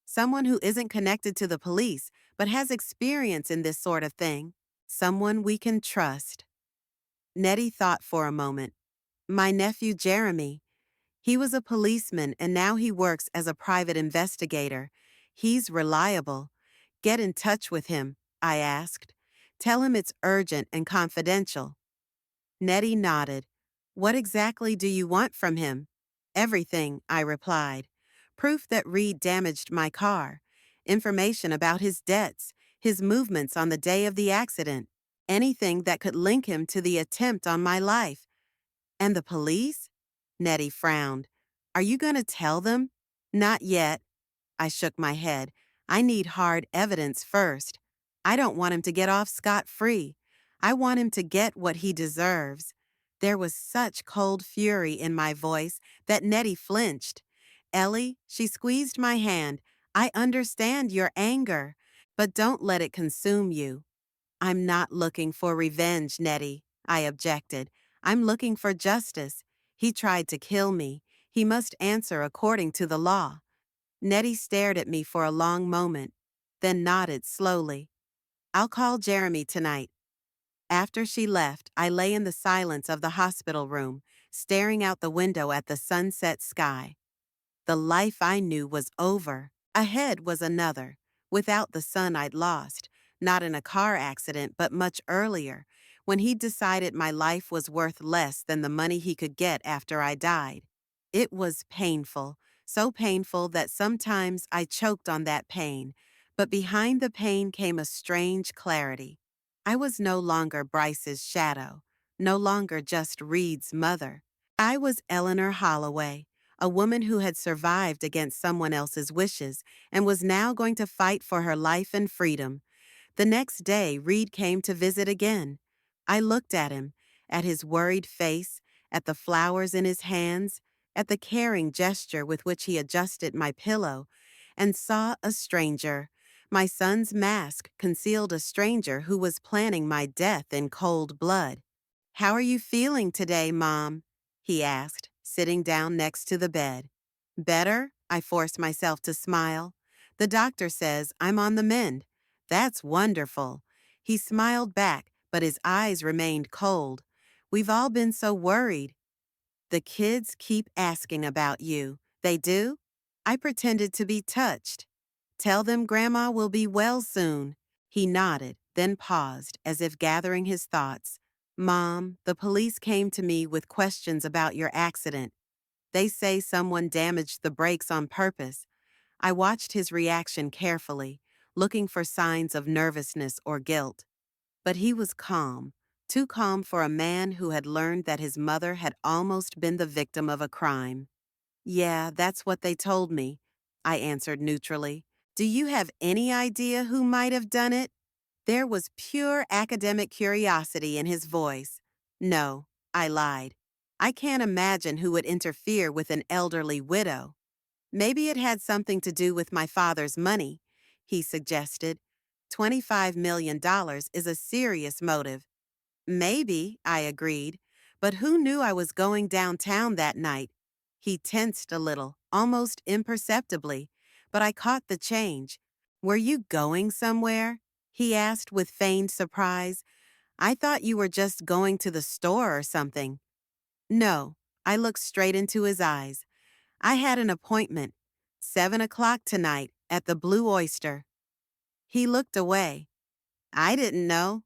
Someone who isn't connected to the police, but has experience in this sort of thing. Someone we can trust. Nettie thought for a moment. My nephew Jeremy. He was a policeman and now he works as a private investigator. He's reliable. Get in touch with him, I asked. Tell him it's urgent and confidential. Nettie nodded. What exactly do you want from him? Everything, I replied. Proof that Reed damaged my car. Information about his debts, his movements on the day of the accident. anything that could link him to the attempt on my life. And the police? Nettie frowned. Are you going to tell them? Not yet. I shook my head. I need hard evidence first. I don't want him to get off scot-free. I want him to get what he deserves. There was such cold fury in my voice that Nettie flinched. Ellie, she squeezed my hand. I understand your anger, but don't let it consume you. I'm not looking for revenge, Nettie, I objected. I'm looking for justice. He tried to kill me. He must answer according to the law. Nettie stared at me for a long moment, then nodded slowly. I'll call Jeremy tonight. After she left, I lay in the silence of the hospital room, staring out the window at the sunset sky. The life I knew was over. Ahead was another, without the son I'd lost, not in a car accident but much earlier, when he decided my life was worth less than the money he could get after I died. It was painful, so painful that sometimes I choked on that pain, but behind the pain came a strange clarity. I was no longer Bryce's shadow, no longer just Reed's mother. I was Eleanor Holloway, a woman who had survived against someone else's wishes and was now going to fight for her life and freedom. The next day, Reed came to visit again. I looked at him, at his worried face, at the flowers in his hands, at the caring gesture with which he adjusted my pillow, and saw a stranger. My son's mask concealed a stranger who was planning my death in cold blood. How are you feeling today, Mom? He asked, sitting down next to the bed. Better? I forced myself to smile. The doctor says I'm on the mend. That's wonderful. He smiled back, but his eyes remained cold. We've all been so worried. The kids keep asking about you. They do? I pretended to be touched. Tell them Grandma will be well soon. He nodded, then paused, as if gathering his thoughts. Mom, the police came to me with questions about your accident. They say someone damaged the brakes on purpose. I watched his reaction carefully, looking for signs of nervousness or guilt. But he was calm, too calm for a man who had learned that his mother had almost been the victim of a crime. Yeah, that's what they told me, I answered neutrally. Do you have any idea who might have done it? There was pure academic curiosity in his voice. No, I lied. I can't imagine who would interfere with an elderly widow. Maybe it had something to do with my father's money, he suggested. $25 million is a serious motive. Maybe, I agreed, but who knew I was going downtown that night? He tensed a little, almost imperceptibly, but I caught the change. Were you going somewhere? He asked with feigned surprise. I thought you were just going to the store or something. No, I looked straight into his eyes. I had an appointment, 7 o'clock tonight, at the Blue Oyster. He looked away. I didn't know.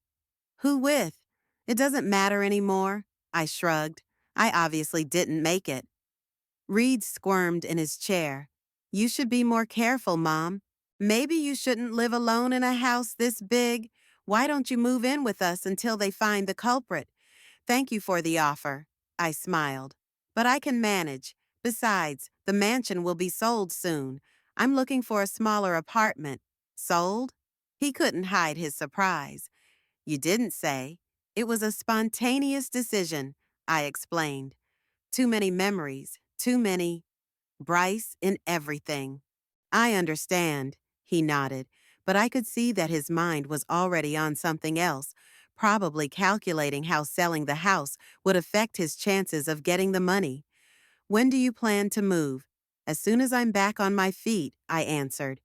Who with? It doesn't matter anymore. I shrugged. I obviously didn't make it. Reed squirmed in his chair. You should be more careful, Mom. Maybe you shouldn't live alone in a house this big. Why don't you move in with us until they find the culprit? Thank you for the offer. I smiled. But I can manage. Besides, the mansion will be sold soon. I'm looking for a smaller apartment. Sold? He couldn't hide his surprise. You didn't say. It was a spontaneous decision, I explained. Too many memories, too many Bryce in everything. I understand, he nodded, but I could see that his mind was already on something else, probably calculating how selling the house would affect his chances of getting the money. When do you plan to move? As soon as I'm back on my feet, I answered.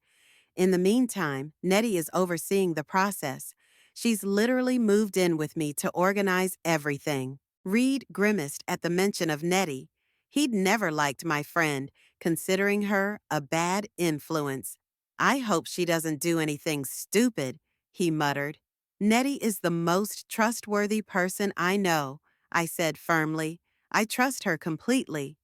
In the meantime, Nettie is overseeing the process. She's literally moved in with me to organize everything. Reed grimaced at the mention of Nettie. He'd never liked my friend, considering her a bad influence. I hope she doesn't do anything stupid, he muttered. Nettie is the most trustworthy person I know, I said firmly. I trust her completely.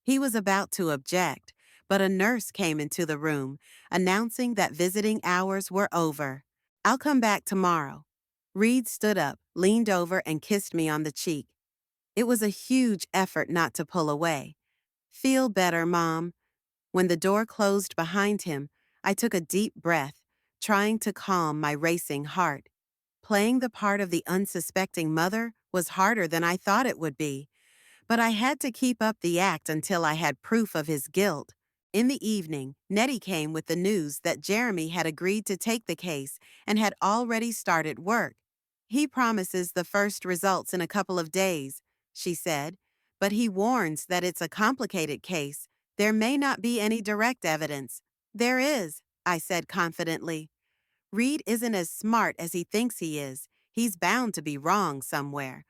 He was about to object, but a nurse came into the room, announcing that visiting hours were over. I'll come back tomorrow. Reed stood up, leaned over, and kissed me on the cheek. It was a huge effort not to pull away. Feel better, Mom. When the door closed behind him, I took a deep breath, trying to calm my racing heart. Playing the part of the unsuspecting mother was harder than I thought it would be, but I had to keep up the act until I had proof of his guilt. In the evening, Nettie came with the news that Jeremy had agreed to take the case and had already started work. He promises the first results in a couple of days, she said, but he warns that it's a complicated case. There may not be any direct evidence. There is, I said confidently. Reed isn't as smart as he thinks he is. He's bound to be wrong somewhere.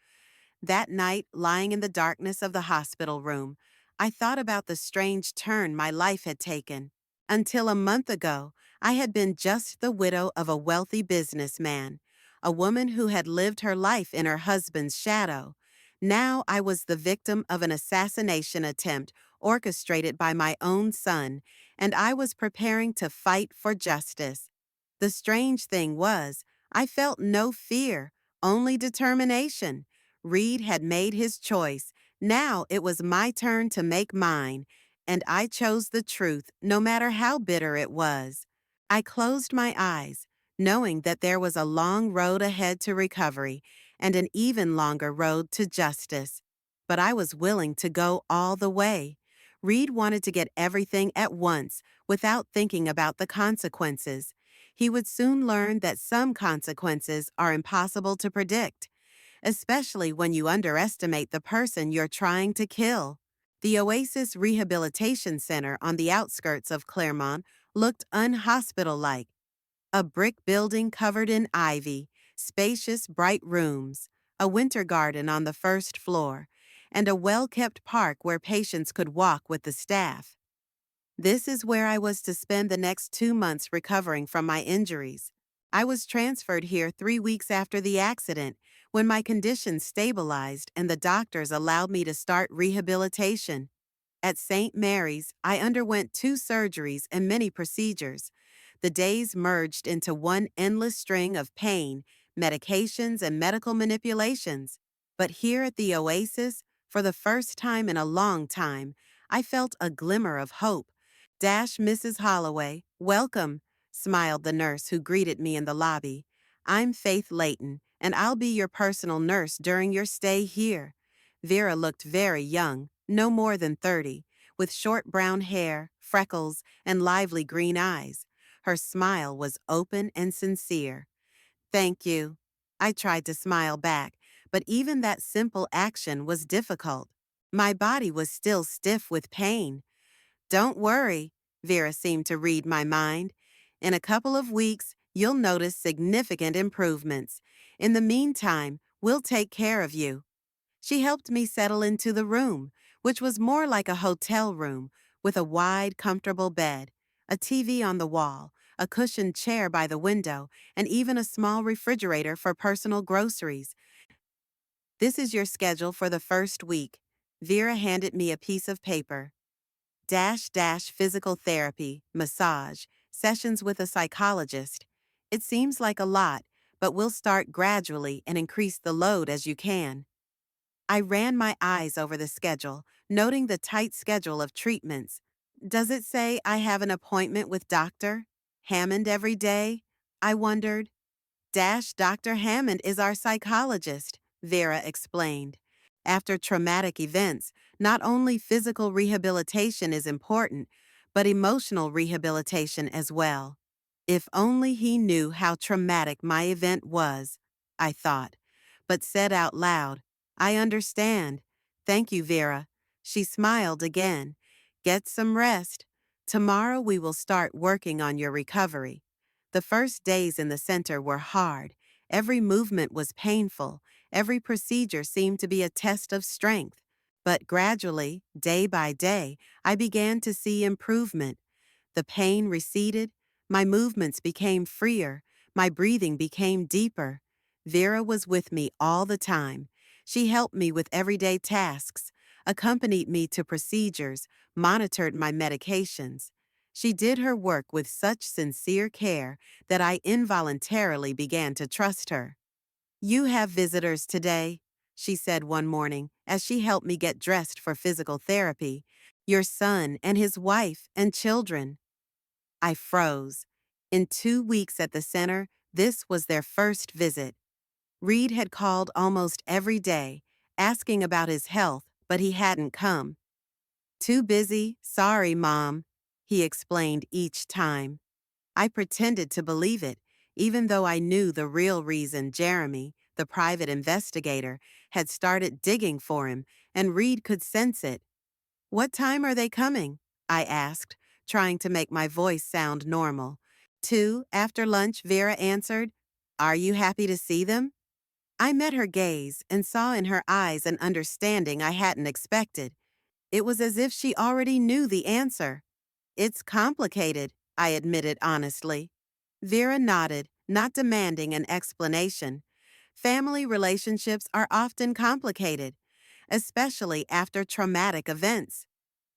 That night, lying in the darkness of the hospital room, I thought about the strange turn my life had taken. Until a month ago, I had been just the widow of a wealthy businessman, a woman who had lived her life in her husband's shadow. Now I was the victim of an assassination attempt orchestrated by my own son, and I was preparing to fight for justice. The strange thing was, I felt no fear, only determination. Reed had made his choice. Now it was my turn to make mine, and I chose the truth, no matter how bitter it was. I closed my eyes, knowing that there was a long road ahead to recovery and an even longer road to justice. But I was willing to go all the way. Reed wanted to get everything at once, without thinking about the consequences. He would soon learn that some consequences are impossible to predict, especially when you underestimate the person you're trying to kill. The Oasis Rehabilitation Center on the outskirts of Claremont looked unhospital-like, a brick building covered in ivy, spacious bright rooms, a winter garden on the first floor, and a well-kept park where patients could walk with the staff. This is where I was to spend the next 2 months recovering from my injuries. I was transferred here 3 weeks after the accident, when my condition stabilized and the doctors allowed me to start rehabilitation. At St. Mary's, I underwent 2 surgeries and many procedures. The days merged into one endless string of pain, medications, and medical manipulations. But here at the Oasis, for the first time in a long time, I felt a glimmer of hope. Mrs. Holloway, welcome, smiled the nurse who greeted me in the lobby. I'm Faith Layton, and I'll be your personal nurse during your stay here. Vera looked very young, no more than 30, with short brown hair, freckles, and lively green eyes. Her smile was open and sincere. Thank you. I tried to smile back, but even that simple action was difficult. My body was still stiff with pain. Don't worry, Vera seemed to read my mind. In a couple of weeks, you'll notice significant improvements. In the meantime, we'll take care of you. She helped me settle into the room, which was more like a hotel room, with a wide, comfortable bed, a TV on the wall, a cushioned chair by the window, and even a small refrigerator for personal groceries. This is your schedule for the first week. Vera handed me a piece of paper. Physical therapy, massage, sessions with a psychologist. It seems like a lot, but we'll start gradually and increase the load as you can. I ran my eyes over the schedule, noting the tight schedule of treatments. Does it say I have an appointment with Dr. Hammond every day? I wondered. Dr. Hammond is our psychologist, Vera explained. After traumatic events, not only physical rehabilitation is important, but emotional rehabilitation as well. If only he knew how traumatic my event was, I thought, but said out loud, I understand. Thank you, Vera. She smiled again. Get some rest. Tomorrow we will start working on your recovery. The first days in the center were hard. Every movement was painful. Every procedure seemed to be a test of strength. But gradually, day by day, I began to see improvement. The pain receded. My movements became freer. My breathing became deeper. Vera was with me all the time. She helped me with everyday tasks, accompanied me to procedures, monitored my medications. She did her work with such sincere care that I involuntarily began to trust her. You have visitors today, she said one morning as she helped me get dressed for physical therapy. Your son and his wife and children. I froze. In 2 weeks at the center, this was their first visit. Reed had called almost every day, asking about his health, but he hadn't come. Too busy, sorry, Mom, he explained each time. I pretended to believe it, even though I knew the real reason Jeremy, the private investigator, had started digging for him, and Reed could sense it. What time are they coming? I asked, trying to make my voice sound normal. 2 after lunch, Vera answered. Are you happy to see them? I met her gaze and saw in her eyes an understanding I hadn't expected. It was as if she already knew the answer. It's complicated, I admitted honestly. Vera nodded, not demanding an explanation. Family relationships are often complicated, especially after traumatic events.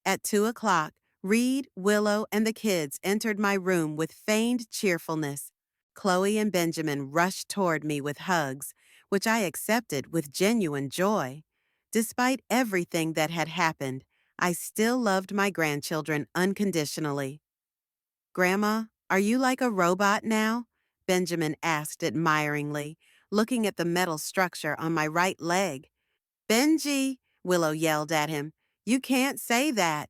At 2 o'clock, Reed, Willow, and the kids entered my room with feigned cheerfulness. Chloe and Benjamin rushed toward me with hugs, which I accepted with genuine joy. Despite everything that had happened, I still loved my grandchildren unconditionally. Grandma, are you like a robot now? Benjamin asked admiringly, looking at the metal structure on my right leg. Benji, Willow yelled at him, you can't say that.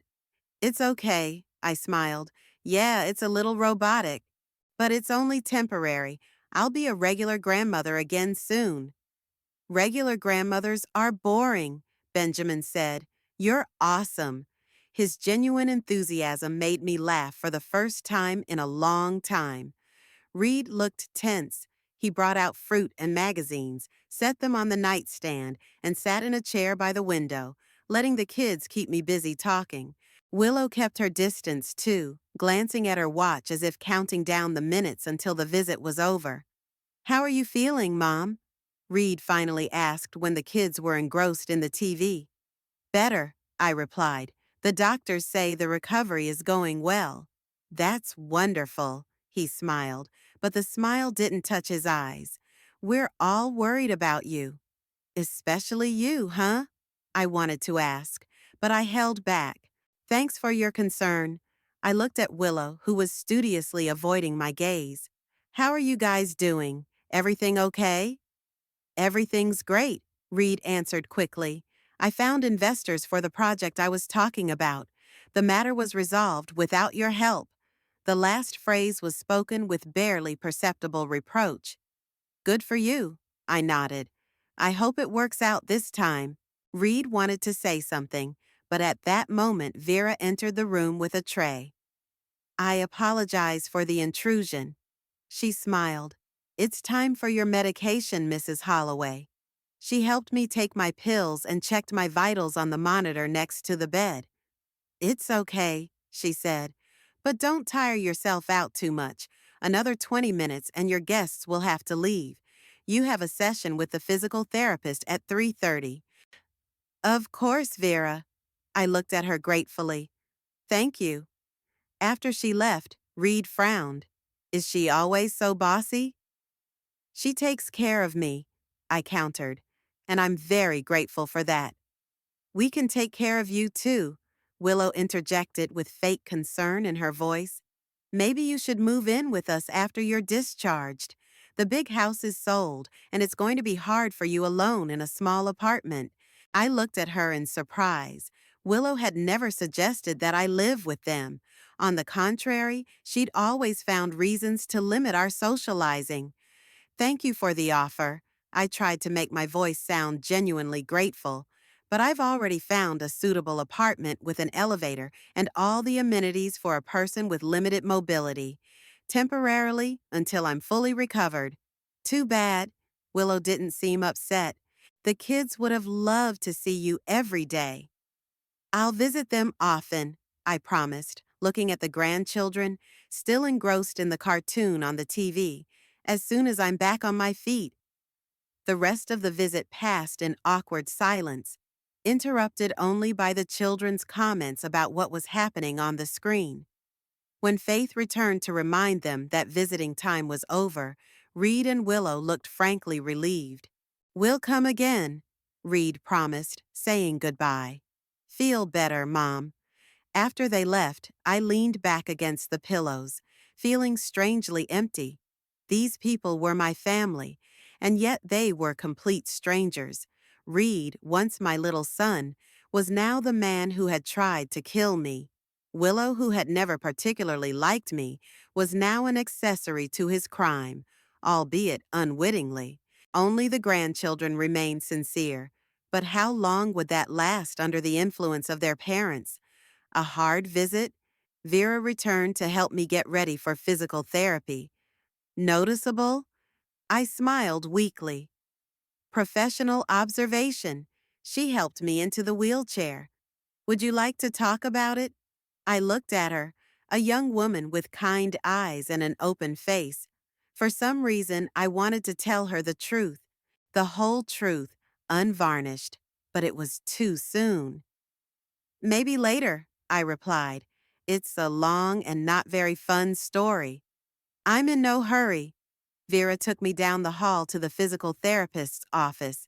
It's okay, I smiled. Yeah, it's a little robotic. But it's only temporary. I'll be a regular grandmother again soon. Regular grandmothers are boring, Benjamin said. You're awesome. His genuine enthusiasm made me laugh for the first time in a long time. Reed looked tense. He brought out fruit and magazines, set them on the nightstand, and sat in a chair by the window, letting the kids keep me busy talking. Willow kept her distance, too, glancing at her watch as if counting down the minutes until the visit was over. How are you feeling, Mom? Reed finally asked when the kids were engrossed in the TV. Better, I replied. The doctors say the recovery is going well. That's wonderful, he smiled, but the smile didn't touch his eyes. We're all worried about you. Especially you, huh? I wanted to ask, but I held back. Thanks for your concern. I looked at Willow, who was studiously avoiding my gaze. How are you guys doing? Everything okay? Everything's great, Reed answered quickly. I found investors for the project I was talking about. The matter was resolved without your help. The last phrase was spoken with barely perceptible reproach. Good for you, I nodded. I hope it works out this time. Reed wanted to say something, but at that moment Vera entered the room with a tray. I apologize for the intrusion. She smiled. It's time for your medication, Mrs. Holloway. She helped me take my pills and checked my vitals on the monitor next to the bed. It's okay, she said. But don't tire yourself out too much. Another 20 minutes and your guests will have to leave. You have a session with the physical therapist at 3:30. Of course, Vera. I looked at her gratefully. Thank you. After she left, Reed frowned. Is she always so bossy? She takes care of me, I countered, and I'm very grateful for that. We can take care of you too, Willow interjected with fake concern in her voice. Maybe you should move in with us after you're discharged. The big house is sold, and it's going to be hard for you alone in a small apartment. I looked at her in surprise. Willow had never suggested that I live with them. On the contrary, she'd always found reasons to limit our socializing. Thank you for the offer. I tried to make my voice sound genuinely grateful. But I've already found a suitable apartment with an elevator and all the amenities for a person with limited mobility. Temporarily, until I'm fully recovered. Too bad. Willow didn't seem upset. The kids would have loved to see you every day. I'll visit them often, I promised, looking at the grandchildren, still engrossed in the cartoon on the TV, as soon as I'm back on my feet. The rest of the visit passed in awkward silence, interrupted only by the children's comments about what was happening on the screen. When Faith returned to remind them that visiting time was over, Reed and Willow looked frankly relieved. "We'll come again," Reed promised, saying goodbye. "Feel better, Mom." After they left, I leaned back against the pillows, feeling strangely empty. These people were my family, and yet they were complete strangers. Reed, once my little son, was now the man who had tried to kill me. Willow, who had never particularly liked me, was now an accessory to his crime, albeit unwittingly. Only the grandchildren remained sincere. But how long would that last under the influence of their parents? A hard visit? Vera returned to help me get ready for physical therapy. Noticeable? I smiled weakly. Professional observation. She helped me into the wheelchair. "Would you like to talk about it?" I looked at her, a young woman with kind eyes and an open face. For some reason, I wanted to tell her the truth, the whole truth, unvarnished, but it was too soon. "Maybe later," I replied. "It's a long and not very fun story." "I'm in no hurry." Vera took me down the hall to the physical therapist's office.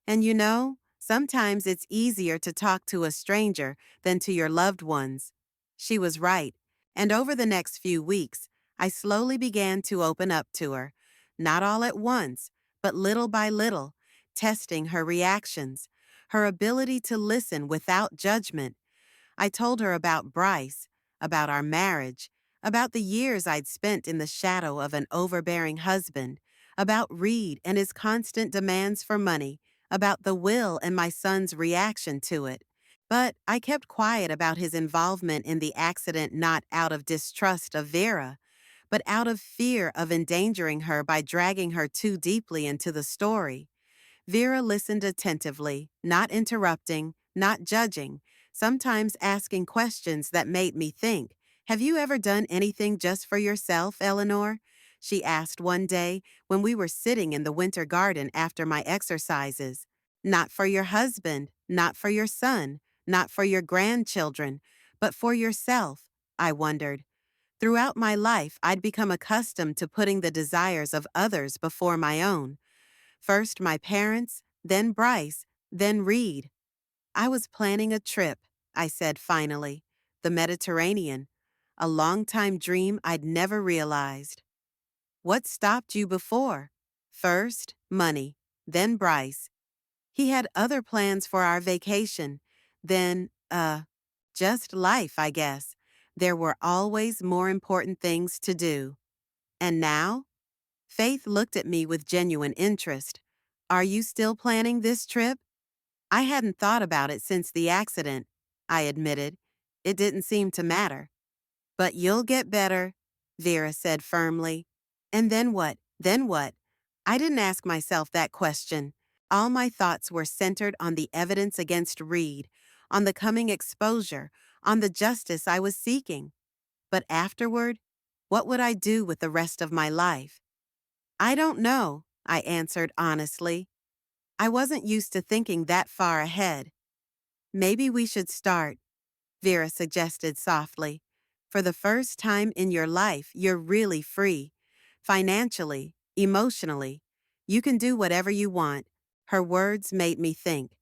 "And you know, sometimes it's easier to talk to a stranger than to your loved ones." She was right, and over the next few weeks, I slowly began to open up to her, not all at once, but little by little, testing her reactions, her ability to listen without judgment. I told her about Bryce, about our marriage, about the years I'd spent in the shadow of an overbearing husband, about Reed and his constant demands for money, about the will and my son's reaction to it. But I kept quiet about his involvement in the accident, not out of distrust of Vera, but out of fear of endangering her by dragging her too deeply into the story. Vera listened attentively, not interrupting, not judging, sometimes asking questions that made me think. "Have you ever done anything just for yourself, Eleanor?" she asked one day when we were sitting in the winter garden after my exercises. "Not for your husband, not for your son, not for your grandchildren, but for yourself," I wondered. Throughout my life, I'd become accustomed to putting the desires of others before my own. First my parents, then Bryce, then Reed. "I was planning a trip," I said finally. "The Mediterranean. A long-time dream I'd never realized." "What stopped you before?" "First, money. Then Bryce. He had other plans for our vacation. Then, just life, I guess. There were always more important things to do." "And now?" Faith looked at me with genuine interest. "Are you still planning this trip?" "I hadn't thought about it since the accident," I admitted. "It didn't seem to matter." "But you'll get better," Vera said firmly. "And then what? Then what?" I didn't ask myself that question. All my thoughts were centered on the evidence against Reed, on the coming exposure, on the justice I was seeking. But afterward, what would I do with the rest of my life? "I don't know," I answered honestly. I wasn't used to thinking that far ahead. "Maybe we should start," Vera suggested softly. "For the first time in your life, you're really free. Financially, emotionally. You can do whatever you want." Her words made me think.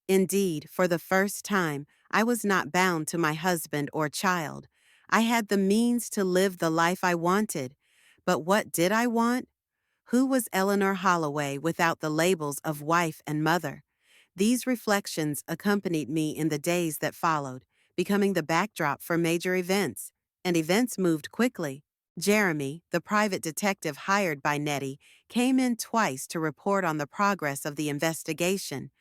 Indeed, for the first time, I was not bound to my husband or child. I had the means to live the life I wanted. But what did I want? Who was Eleanor Holloway without the labels of wife and mother? These reflections accompanied me in the days that followed, becoming the backdrop for major events. And events moved quickly. Jeremy, the private detective hired by Nettie, came in twice to report on the progress of the investigation.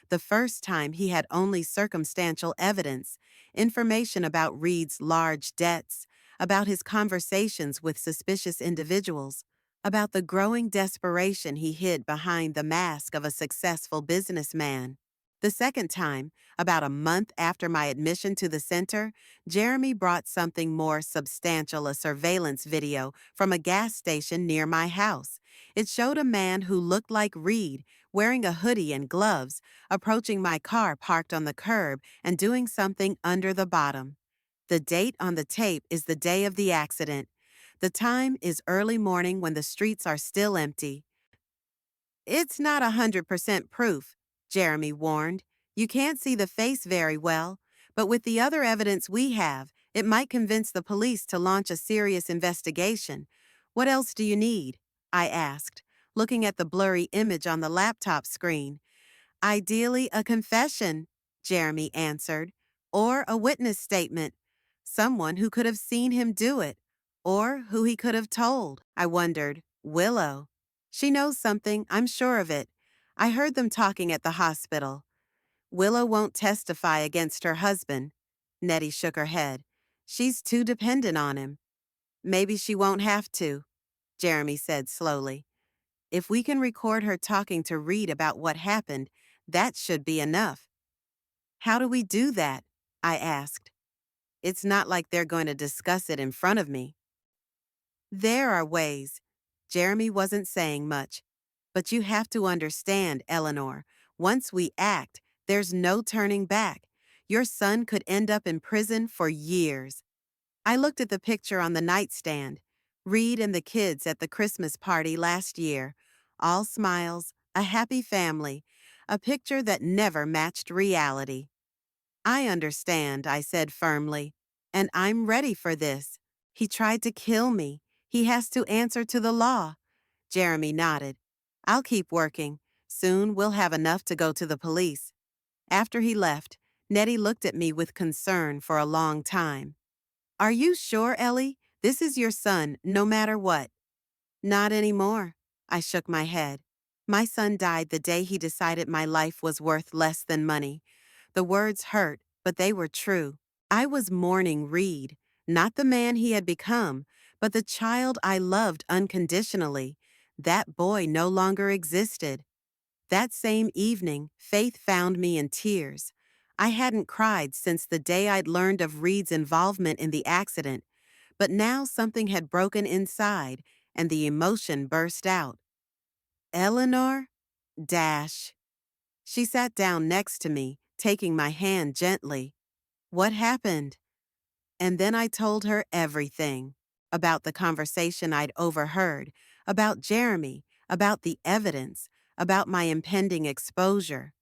The first time he had only circumstantial evidence, information about Reed's large debts, about his conversations with suspicious individuals, about the growing desperation he hid behind the mask of a successful businessman. The second time, about a month after my admission to the center, Jeremy brought something more substantial, a surveillance video from a gas station near my house. It showed a man who looked like Reed, wearing a hoodie and gloves, approaching my car parked on the curb and doing something under the bottom. The date on the tape is the day of the accident. The time is early morning when the streets are still empty. It's not 100% proof, Jeremy warned. You can't see the face very well, but with the other evidence we have, it might convince the police to launch a serious investigation. What else do you need? I asked, looking at the blurry image on the laptop screen. Ideally, a confession, Jeremy answered, or a witness statement. Someone who could have seen him do it, or who he could have told. I wondered. Willow. She knows something, I'm sure of it. I heard them talking at the hospital. Willow won't testify against her husband. Nettie shook her head. She's too dependent on him. Maybe she won't have to, Jeremy said slowly. If we can record her talking to Reed about what happened, that should be enough. How do we do that? I asked. It's not like they're going to discuss it in front of me. There are ways. Jeremy wasn't saying much. But you have to understand, Eleanor, once we act, there's no turning back. Your son could end up in prison for years. I looked at the picture on the nightstand. Reed and the kids at the Christmas party last year. All smiles, a happy family, a picture that never matched reality. I understand, I said firmly, and I'm ready for this. He tried to kill me. He has to answer to the law. Jeremy nodded. I'll keep working. Soon we'll have enough to go to the police. After he left, Nettie looked at me with concern for a long time. Are you sure, Ellie? This is your son, no matter what. Not anymore. I shook my head. My son died the day he decided my life was worth less than money. The words hurt, but they were true. I was mourning Reed, not the man he had become, but the child I loved unconditionally. That boy no longer existed. That same evening, Faith found me in tears. I hadn't cried since the day I'd learned of Reed's involvement in the accident, but now something had broken inside, and the emotion burst out. Eleanor? Dash. She sat down next to me, taking my hand gently. What happened? And then I told her everything. About the conversation I'd overheard, about Jeremy, about the evidence, about my impending exposure.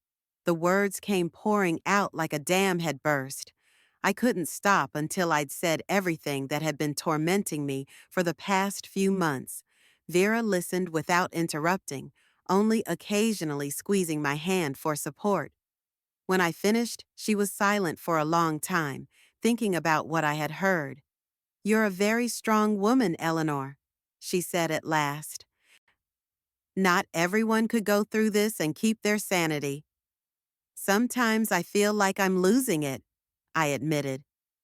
The words came pouring out like a dam had burst. I couldn't stop until I'd said everything that had been tormenting me for the past few months. Vera listened without interrupting, only occasionally squeezing my hand for support. When I finished, she was silent for a long time, thinking about what I had heard. You're a very strong woman, Eleanor, she said at last. Not everyone could go through this and keep their sanity. Sometimes I feel like I'm losing it, I admitted.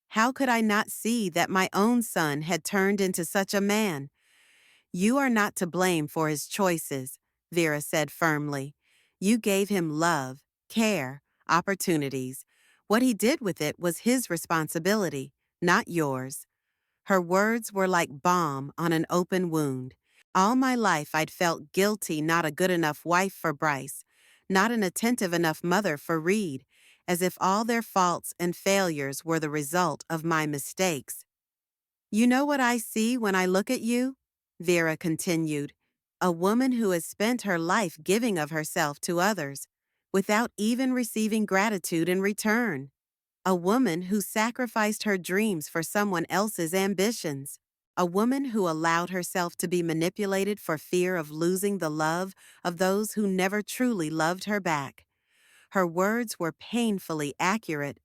How could I not see that my own son had turned into such a man? You are not to blame for his choices, Vera said firmly. You gave him love, care, opportunities. What he did with it was his responsibility, not yours. Her words were like balm on an open wound. All my life I'd felt guilty, not a good enough wife for Bryce, not an attentive enough mother for Reed, as if all their faults and failures were the result of my mistakes. You know what I see when I look at you? Vera continued. A woman who has spent her life giving of herself to others, without even receiving gratitude in return. A woman who sacrificed her dreams for someone else's ambitions. A woman who allowed herself to be manipulated for fear of losing the love of those who never truly loved her back. Her words were painfully accurate.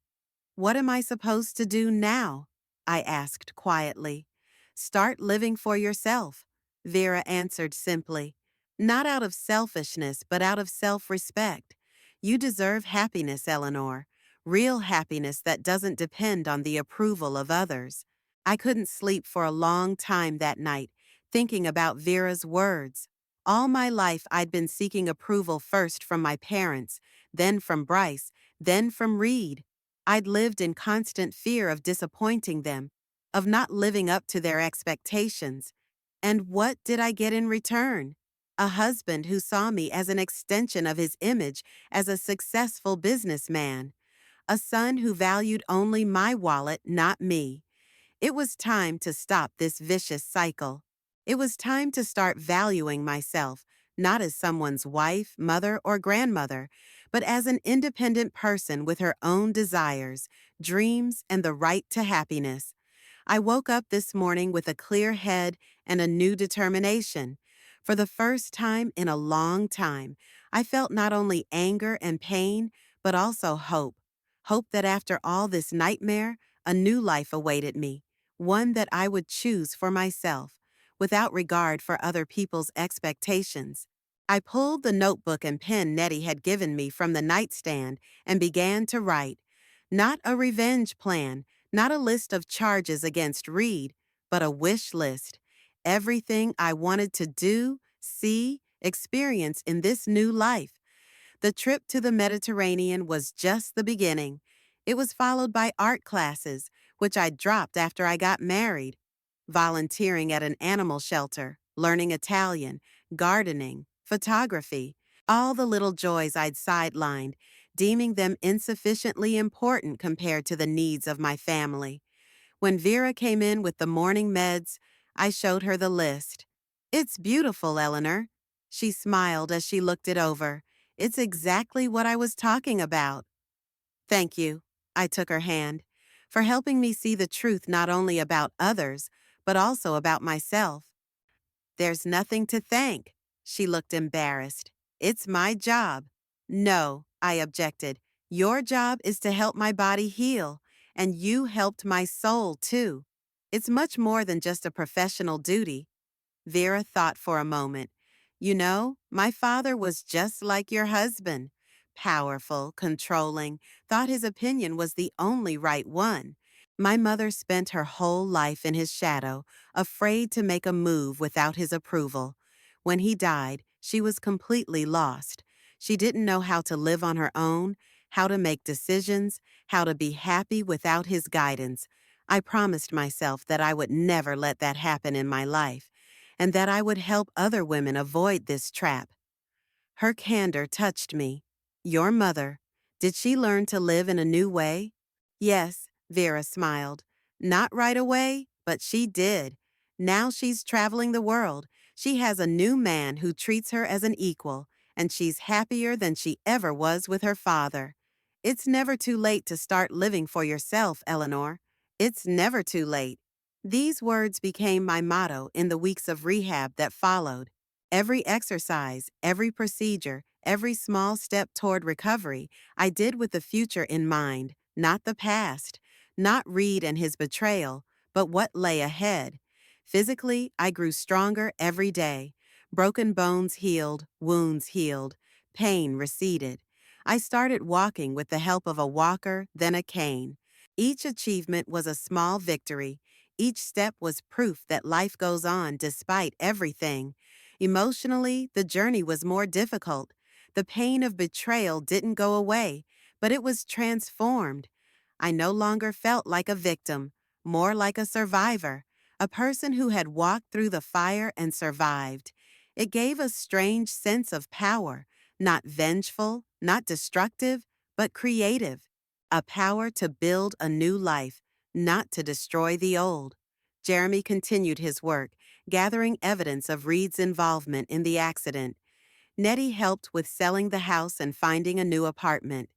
What am I supposed to do now? I asked quietly. Start living for yourself, Vera answered simply. Not out of selfishness, but out of self-respect. You deserve happiness, Eleanor. Real happiness that doesn't depend on the approval of others. I couldn't sleep for a long time that night, thinking about Vera's words. All my life I'd been seeking approval first from my parents, then from Bryce, then from Reed. I'd lived in constant fear of disappointing them, of not living up to their expectations. And what did I get in return? A husband who saw me as an extension of his image as a successful businessman. A son who valued only my wallet, not me. It was time to stop this vicious cycle. It was time to start valuing myself, not as someone's wife, mother, or grandmother, but as an independent person with her own desires, dreams, and the right to happiness. I woke up this morning with a clear head and a new determination. For the first time in a long time, I felt not only anger and pain, but also hope. Hope that after all this nightmare, a new life awaited me, one that I would choose for myself, without regard for other people's expectations. I pulled the notebook and pen Nettie had given me from the nightstand and began to write. Not a revenge plan, not a list of charges against Reed, but a wish list. Everything I wanted to do, see, experience in this new life. The trip to the Mediterranean was just the beginning. It was followed by art classes, which I dropped after I got married, volunteering at an animal shelter, learning Italian, gardening, photography, all the little joys I'd sidelined, deeming them insufficiently important compared to the needs of my family. When Vera came in with the morning meds, I showed her the list. "It's beautiful, Eleanor." She smiled as she looked it over. "It's exactly what I was talking about." "Thank you," I took her hand, "for helping me see the truth not only about others, but also about myself." "There's nothing to thank." She looked embarrassed. "It's my job." "No," I objected. "Your job is to help my body heal, and you helped my soul, too. It's much more than just a professional duty." Vera thought for a moment. "You know, my father was just like your husband. Powerful, controlling, thought his opinion was the only right one. My mother spent her whole life in his shadow, afraid to make a move without his approval. When he died, she was completely lost. She didn't know how to live on her own, how to make decisions, how to be happy without his guidance. I promised myself that I would never let that happen in my life, and that I would help other women avoid this trap." Her candor touched me. "Your mother, did she learn to live in a new way?" "Yes," Vera smiled. "Not right away, but she did. Now she's traveling the world. She has a new man who treats her as an equal, and she's happier than she ever was with her father. It's never too late to start living for yourself, Eleanor. It's never too late." These words became my motto in the weeks of rehab that followed. Every exercise, every procedure, every small step toward recovery, I did with the future in mind, not the past, not Reed and his betrayal, but what lay ahead. Physically, I grew stronger every day. Broken bones healed, wounds healed, pain receded. I started walking with the help of a walker, then a cane. Each achievement was a small victory. Each step was proof that life goes on despite everything. Emotionally, the journey was more difficult. The pain of betrayal didn't go away, but it was transformed. I no longer felt like a victim, more like a survivor, a person who had walked through the fire and survived. It gave a strange sense of power, not vengeful, not destructive, but creative. A power to build a new life, not to destroy the old. Jeremy continued his work, gathering evidence of Reed's involvement in the accident. Nettie helped with selling the house and finding a new apartment.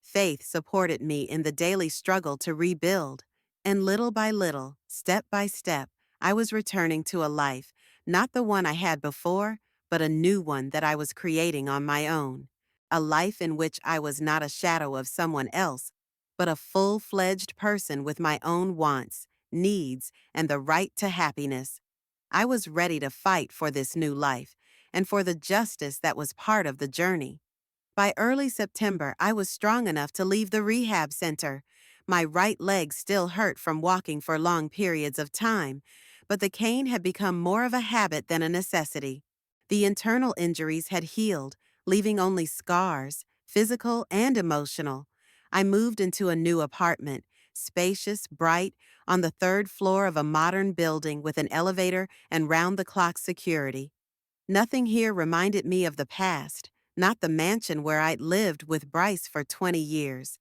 Faith supported me in the daily struggle to rebuild. And little by little, step by step, I was returning to a life, not the one I had before, but a new one that I was creating on my own. A life in which I was not a shadow of someone else, but a full-fledged person with my own wants, needs, and the right to happiness. I was ready to fight for this new life, and for the justice that was part of the journey. By early September, I was strong enough to leave the rehab center. My right leg still hurt from walking for long periods of time, but the cane had become more of a habit than a necessity. The internal injuries had healed, leaving only scars, physical and emotional. I moved into a new apartment, spacious, bright, on the third floor of a modern building with an elevator and round-the-clock security. Nothing here reminded me of the past, not the mansion where I'd lived with Bryce for 20 years,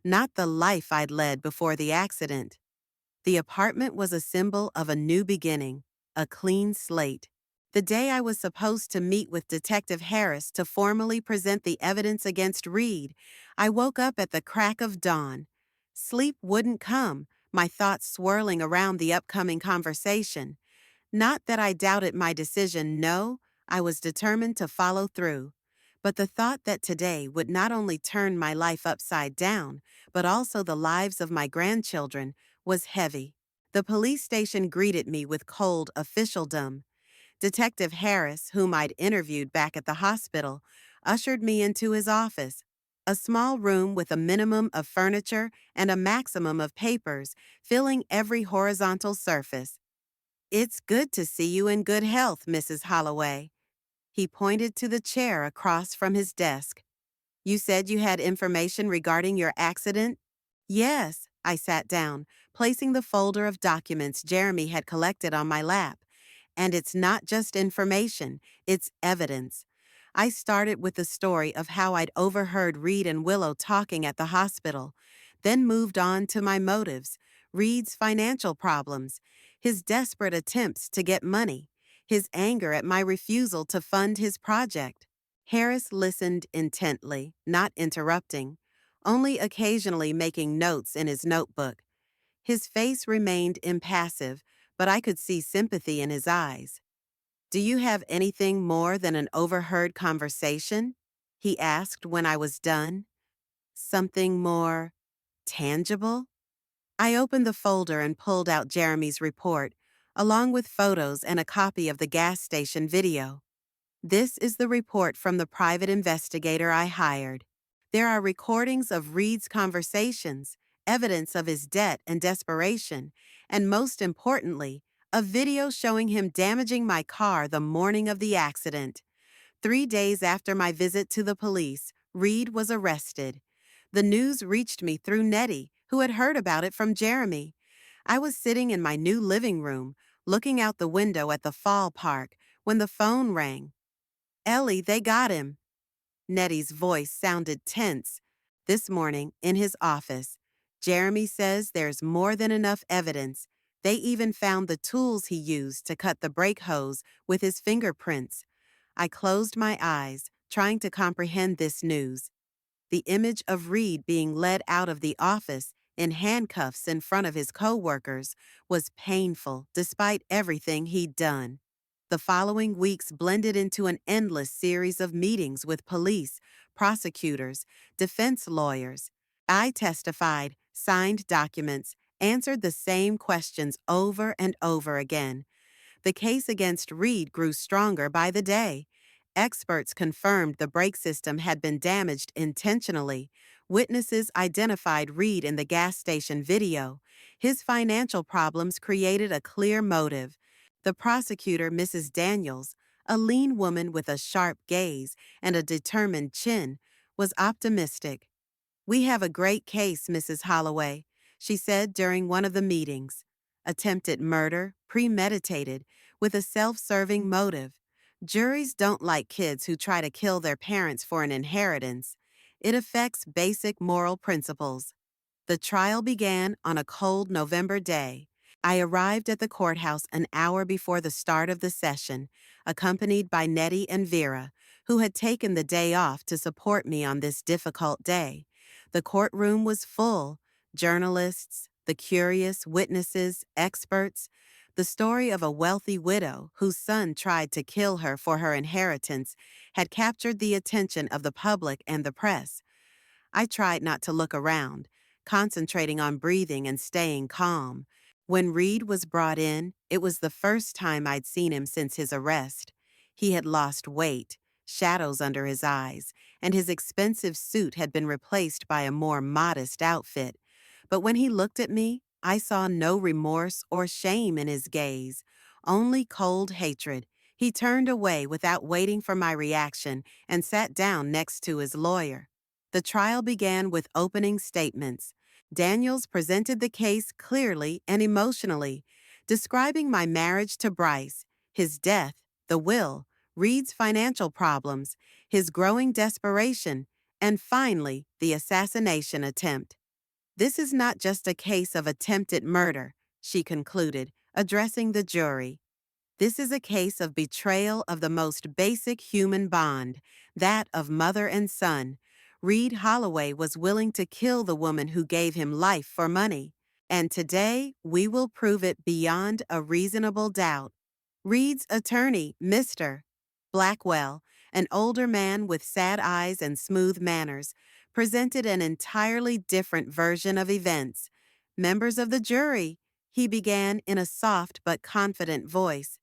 not the life I'd led before the accident. The apartment was a symbol of a new beginning, a clean slate. The day I was supposed to meet with Detective Harris to formally present the evidence against Reed, I woke up at the crack of dawn. Sleep wouldn't come, my thoughts swirling around the upcoming conversation. Not that I doubted my decision, no, I was determined to follow through. But the thought that today would not only turn my life upside down, but also the lives of my grandchildren, was heavy. The police station greeted me with cold officialdom. Detective Harris, whom I'd interviewed back at the hospital, ushered me into his office, a small room with a minimum of furniture and a maximum of papers, filling every horizontal surface. "It's good to see you in good health, Mrs. Holloway." He pointed to the chair across from his desk. "You said you had information regarding your accident?" "Yes," I sat down, placing the folder of documents Jeremy had collected on my lap. "And it's not just information, it's evidence." I started with the story of how I'd overheard Reed and Willow talking at the hospital, then moved on to my motives: Reed's financial problems, his desperate attempts to get money, his anger at my refusal to fund his project. Harris listened intently, not interrupting, only occasionally making notes in his notebook. His face remained impassive, but I could see sympathy in his eyes. "Do you have anything more than an overheard conversation?" he asked when I was done. "Something more tangible?" I opened the folder and pulled out Jeremy's report, along with photos and a copy of the gas station video. "This is the report from the private investigator I hired. There are recordings of Reed's conversations, evidence of his debt and desperation, and most importantly, a video showing him damaging my car the morning of the accident. 3 days after my visit to the police, Reed was arrested. The news reached me through Nettie, who had heard about it from Jeremy. I was sitting in my new living room, looking out the window at the fall park, when the phone rang. "Ellie, they got him." Nettie's voice sounded tense. "This morning, in his office, Jeremy says there's more than enough evidence. They even found the tools he used to cut the brake hose with his fingerprints." I closed my eyes, trying to comprehend this news. The image of Reed being led out of the office in handcuffs in front of his co-workers was painful despite everything he'd done. The following weeks blended into an endless series of meetings with police, prosecutors, defense lawyers. I testified, signed documents, answered the same questions over and over again. The case against Reed grew stronger by the day. Experts confirmed the brake system had been damaged intentionally. Witnesses identified Reed in the gas station video. His financial problems created a clear motive. The prosecutor, Mrs. Daniels, a lean woman with a sharp gaze and a determined chin, was optimistic. "We have a great case, Mrs. Holloway," she said during one of the meetings. "Attempted murder, premeditated, with a self-serving motive. Juries don't like kids who try to kill their parents for an inheritance. It affects basic moral principles." The trial began on a cold November day. I arrived at the courthouse an hour before the start of the session, accompanied by Nettie and Vera, who had taken the day off to support me on this difficult day. The courtroom was full: journalists, the curious, witnesses, experts. The story of a wealthy widow whose son tried to kill her for her inheritance had captured the attention of the public and the press. I tried not to look around, concentrating on breathing and staying calm. When Reed was brought in, it was the first time I'd seen him since his arrest. He had lost weight, shadows under his eyes, and his expensive suit had been replaced by a more modest outfit. But when he looked at me, I saw no remorse or shame in his gaze, only cold hatred. He turned away without waiting for my reaction and sat down next to his lawyer. The trial began with opening statements. Daniels presented the case clearly and emotionally, describing my marriage to Bryce, his death, the will, Reed's financial problems, his growing desperation, and finally, the assassination attempt. "This is not just a case of attempted murder," she concluded, addressing the jury. This is a case of betrayal of the most basic human bond, that of mother and son. Reed Holloway was willing to kill the woman who gave him life for money. And today, we will prove it beyond a reasonable doubt. Reed's attorney, Mr. Blackwell, an older man with sad eyes and smooth manners, presented an entirely different version of events. Members of the jury, he began in a soft but confident voice.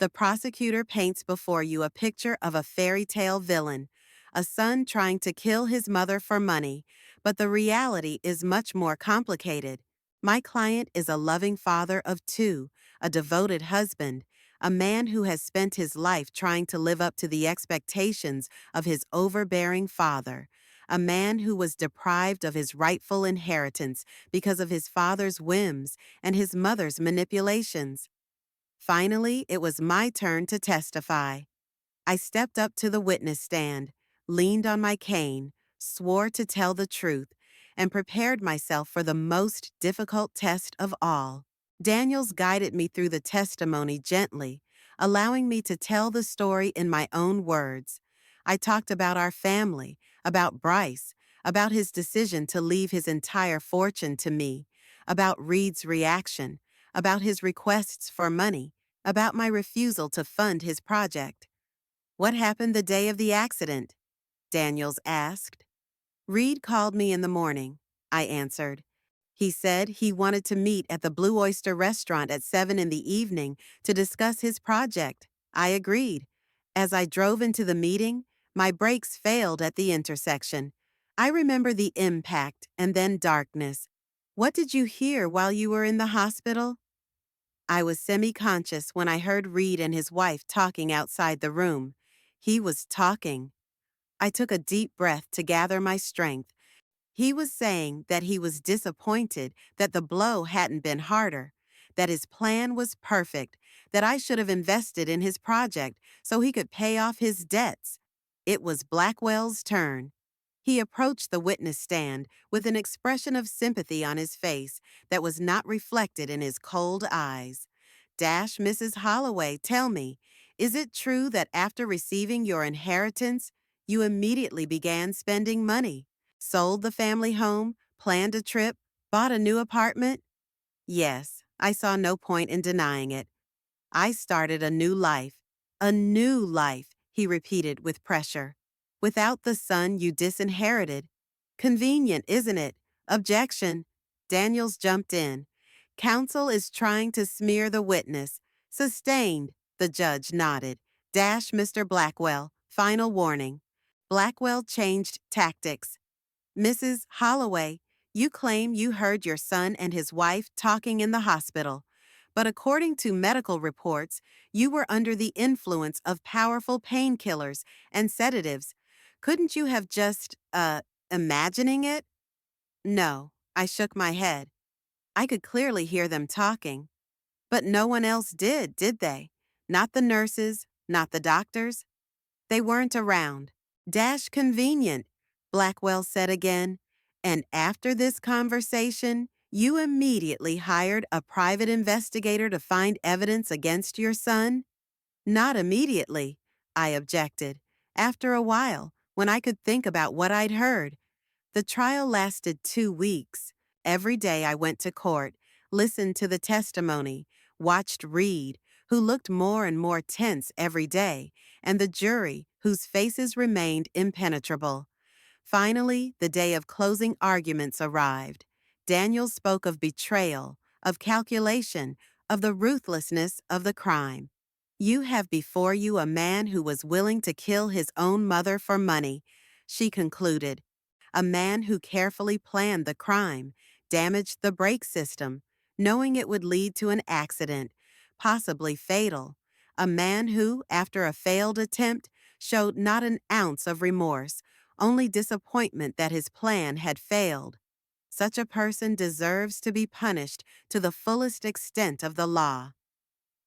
The prosecutor paints before you a picture of a fairy tale villain, a son trying to kill his mother for money, but the reality is much more complicated. My client is a loving father of two, a devoted husband, a man who has spent his life trying to live up to the expectations of his overbearing father, a man who was deprived of his rightful inheritance because of his father's whims and his mother's manipulations. Finally, it was my turn to testify. I stepped up to the witness stand, leaned on my cane, swore to tell the truth, and prepared myself for the most difficult test of all. Daniels guided me through the testimony gently, allowing me to tell the story in my own words. I talked about our family, about Bryce, about his decision to leave his entire fortune to me, about Reed's reaction, about his requests for money, about my refusal to fund his project. What happened the day of the accident? Daniels asked. Reed called me in the morning, I answered. He said he wanted to meet at the Blue Oyster restaurant at 7 in the evening to discuss his project. I agreed. As I drove into the meeting, my brakes failed at the intersection. I remember the impact and then darkness. What did you hear while you were in the hospital? I was semi-conscious when I heard Reed and his wife talking outside the room. He was talking. I took a deep breath to gather my strength. He was saying that he was disappointed that the blow hadn't been harder, that his plan was perfect, that I should have invested in his project so he could pay off his debts. It was Blackwell's turn. He approached the witness stand with an expression of sympathy on his face that was not reflected in his cold eyes. Mrs. Holloway, tell me, is it true that after receiving your inheritance, you immediately began spending money? Sold the family home, planned a trip, bought a new apartment? Yes, I saw no point in denying it. I started a new life. A new life, he repeated with pressure. Without the son you disinherited. Convenient, isn't it? Objection. Daniels jumped in. Counsel is trying to smear the witness. Sustained, the judge nodded. Mr. Blackwell, final warning. Blackwell changed tactics. Mrs. Holloway, you claim you heard your son and his wife talking in the hospital. But according to medical reports, you were under the influence of powerful painkillers and sedatives. Couldn't you have just, imagining it? No, I shook my head. I could clearly hear them talking. But no one else did they? Not the nurses, not the doctors. They weren't around. Convenient, Blackwell said again. And after this conversation, you immediately hired a private investigator to find evidence against your son? Not immediately, I objected. After a while, when I could think about what I'd heard. The trial lasted 2 weeks. Every day I went to court, listened to the testimony, watched Reed, who looked more and more tense every day, and the jury, whose faces remained impenetrable. Finally, the day of closing arguments arrived. Daniel spoke of betrayal, of calculation, of the ruthlessness of the crime. You have before you a man who was willing to kill his own mother for money, she concluded. A man who carefully planned the crime, damaged the brake system, knowing it would lead to an accident, possibly fatal. A man who, after a failed attempt, showed not an ounce of remorse, only disappointment that his plan had failed. Such a person deserves to be punished to the fullest extent of the law.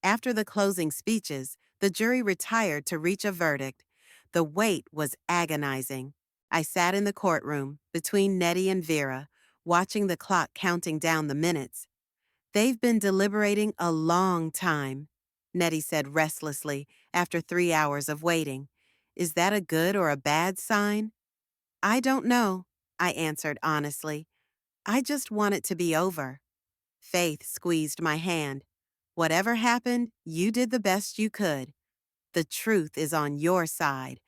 After the closing speeches, the jury retired to reach a verdict. The wait was agonizing. I sat in the courtroom, between Nettie and Vera, watching the clock counting down the minutes. They've been deliberating a long time, Nettie said restlessly after 3 hours of waiting. Is that a good or a bad sign? I don't know, I answered honestly. I just want it to be over. Faith squeezed my hand. Whatever happened, you did the best you could. The truth is on your side.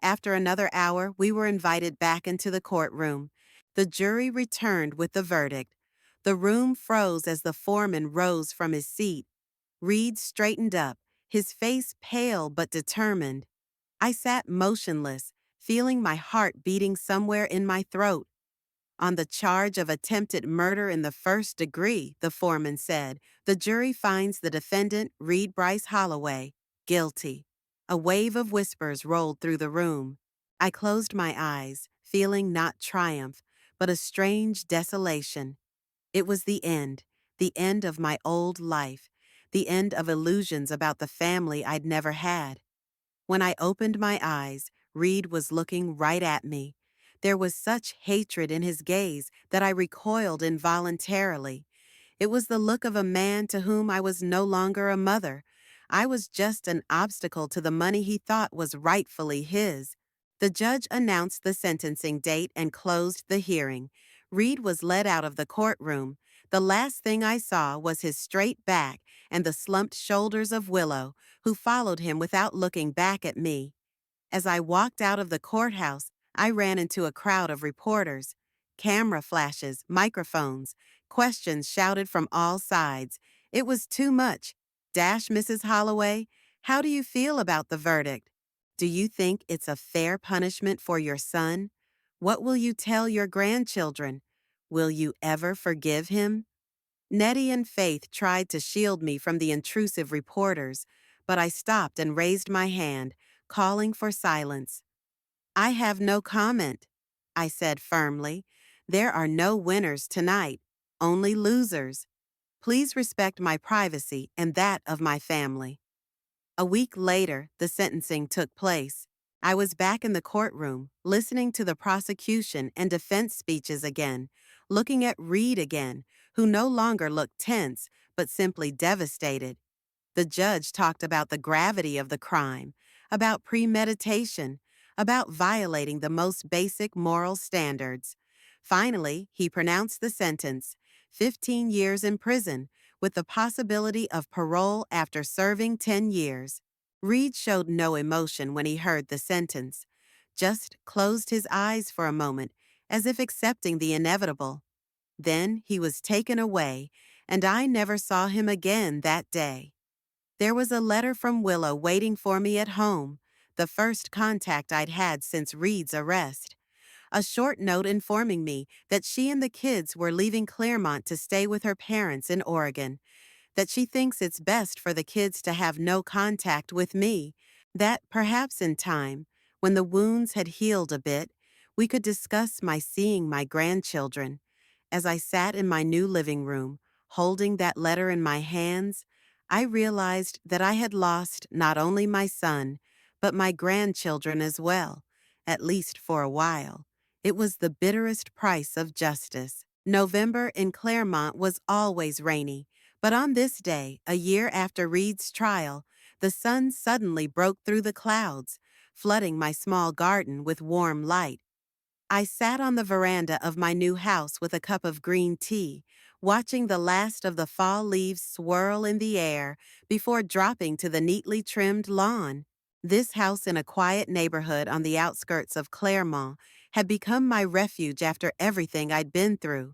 After another hour, we were invited back into the courtroom. The jury returned with the verdict. The room froze as the foreman rose from his seat. Reed straightened up, his face pale but determined. I sat motionless, feeling my heart beating somewhere in my throat. On the charge of attempted murder in the first degree, the foreman said, the jury finds the defendant, Reed Bryce Holloway, guilty. A wave of whispers rolled through the room. I closed my eyes, feeling not triumph, but a strange desolation. It was the end of my old life, the end of illusions about the family I'd never had. When I opened my eyes, Reed was looking right at me. There was such hatred in his gaze that I recoiled involuntarily. It was the look of a man to whom I was no longer a mother. I was just an obstacle to the money he thought was rightfully his. The judge announced the sentencing date and closed the hearing. Reed was led out of the courtroom. The last thing I saw was his straight back and the slumped shoulders of Willow, who followed him without looking back at me. As I walked out of the courthouse, I ran into a crowd of reporters. Camera flashes, microphones, questions shouted from all sides. It was too much. Mrs. Holloway, how do you feel about the verdict? Do you think it's a fair punishment for your son? What will you tell your grandchildren? Will you ever forgive him? Nettie and Faith tried to shield me from the intrusive reporters, but I stopped and raised my hand, calling for silence. I have no comment, I said firmly. There are no winners tonight, only losers. Please respect my privacy and that of my family. A week later, the sentencing took place. I was back in the courtroom, listening to the prosecution and defense speeches again, looking at Reed again, who no longer looked tense, but simply devastated. The judge talked about the gravity of the crime, about premeditation, about violating the most basic moral standards. Finally, he pronounced the sentence, 15 years in prison, with the possibility of parole after serving 10 years. Reed showed no emotion when he heard the sentence, just closed his eyes for a moment, as if accepting the inevitable. Then he was taken away, and I never saw him again that day. There was a letter from Willow waiting for me at home, the first contact I'd had since Reed's arrest. A short note informing me that she and the kids were leaving Claremont to stay with her parents in Oregon, that she thinks it's best for the kids to have no contact with me, that perhaps in time, when the wounds had healed a bit, we could discuss my seeing my grandchildren. As I sat in my new living room, holding that letter in my hands, I realized that I had lost not only my son, but my grandchildren as well, at least for a while. It was the bitterest price of justice. November in Claremont was always rainy, but on this day, a year after Reed's trial, the sun suddenly broke through the clouds, flooding my small garden with warm light. I sat on the veranda of my new house with a cup of green tea, watching the last of the fall leaves swirl in the air before dropping to the neatly trimmed lawn. This house in a quiet neighborhood on the outskirts of Claremont had become my refuge after everything I'd been through.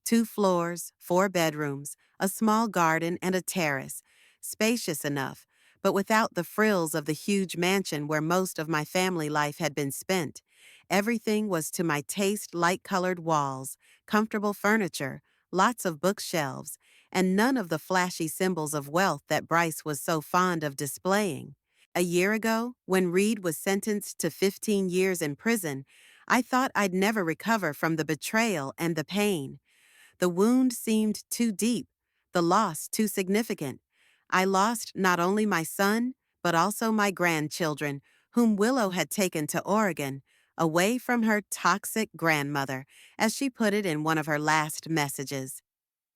2 floors, 4 bedrooms, a small garden and a terrace, spacious enough, but without the frills of the huge mansion where most of my family life had been spent. Everything was to my taste: light-colored walls, comfortable furniture, lots of bookshelves, and none of the flashy symbols of wealth that Bryce was so fond of displaying. A year ago, when Reed was sentenced to 15 years in prison, I thought I'd never recover from the betrayal and the pain. The wound seemed too deep, the loss too significant. I lost not only my son, but also my grandchildren, whom Willow had taken to Oregon, away from her toxic grandmother, as she put it in one of her last messages.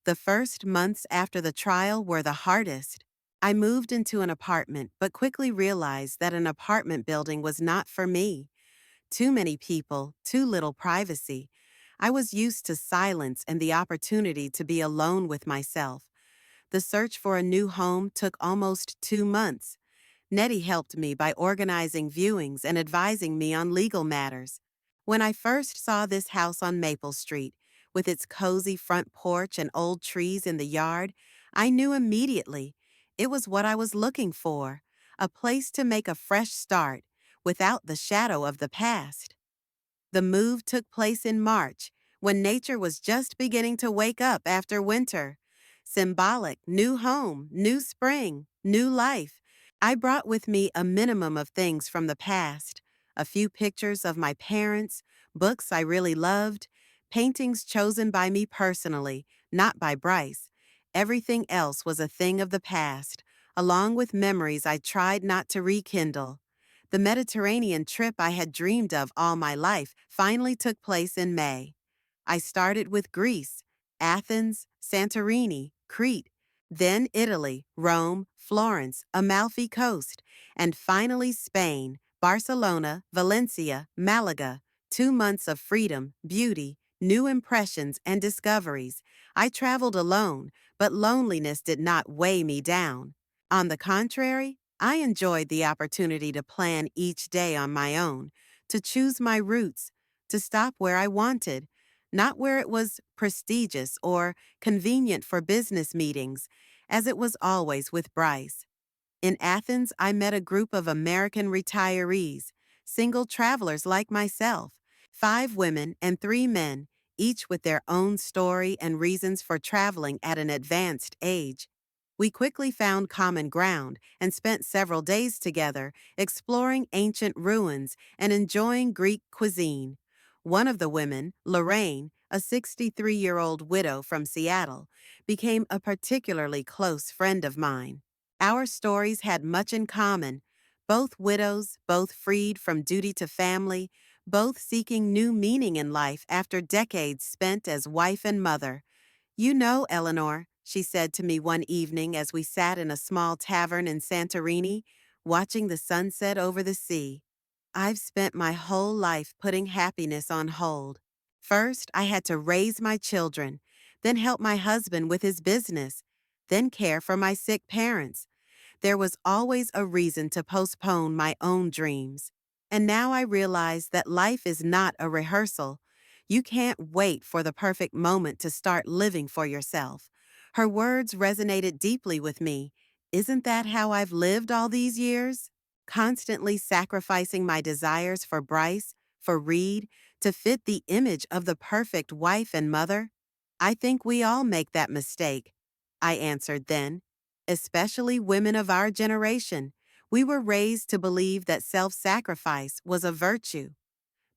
The first months after the trial were the hardest. I moved into an apartment but quickly realized that an apartment building was not for me. Too many people, too little privacy. I was used to silence and the opportunity to be alone with myself. The search for a new home took almost 2 months. Nettie helped me by organizing viewings and advising me on legal matters. When I first saw this house on Maple Street, with its cozy front porch and old trees in the yard, I knew immediately it was what I was looking for, a place to make a fresh start without the shadow of the past. The move took place in March, when nature was just beginning to wake up after winter. Symbolic, new home, new spring, new life. I brought with me a minimum of things from the past: a few pictures of my parents, books I really loved, paintings chosen by me personally, not by Bryce. Everything else was a thing of the past, along with memories I tried not to rekindle. The Mediterranean trip I had dreamed of all my life finally took place in May. I started with Greece, Athens, Santorini, Crete, then Italy, Rome, Florence, Amalfi Coast, and finally Spain, Barcelona, Valencia, Malaga. 2 months of freedom, beauty, new impressions, and discoveries. I traveled alone, but loneliness did not weigh me down. On the contrary, I enjoyed the opportunity to plan each day on my own, to choose my routes, to stop where I wanted, not where it was prestigious or convenient for business meetings, as it was always with Bryce. In Athens, I met a group of American retirees, single travelers like myself, 5 women and 3 men, each with their own story and reasons for traveling at an advanced age. We quickly found common ground and spent several days together exploring ancient ruins and enjoying Greek cuisine. One of the women, Lorraine, a 63-year-old widow from Seattle, became a particularly close friend of mine. Our stories had much in common: both widows, both freed from duty to family, both seeking new meaning in life after decades spent as wife and mother. "You know, Eleanor," she said to me one evening as we sat in a small tavern in Santorini, watching the sunset over the sea, "I've spent my whole life putting happiness on hold. First, I had to raise my children, then help my husband with his business, then care for my sick parents. There was always a reason to postpone my own dreams. And now I realize that life is not a rehearsal. You can't wait for the perfect moment to start living for yourself." Her words resonated deeply with me. Isn't that how I've lived all these years? Constantly sacrificing my desires for Bryce, for Reed, to fit the image of the perfect wife and mother? "I think we all make that mistake," I answered then. "Especially women of our generation. We were raised to believe that self-sacrifice was a virtue.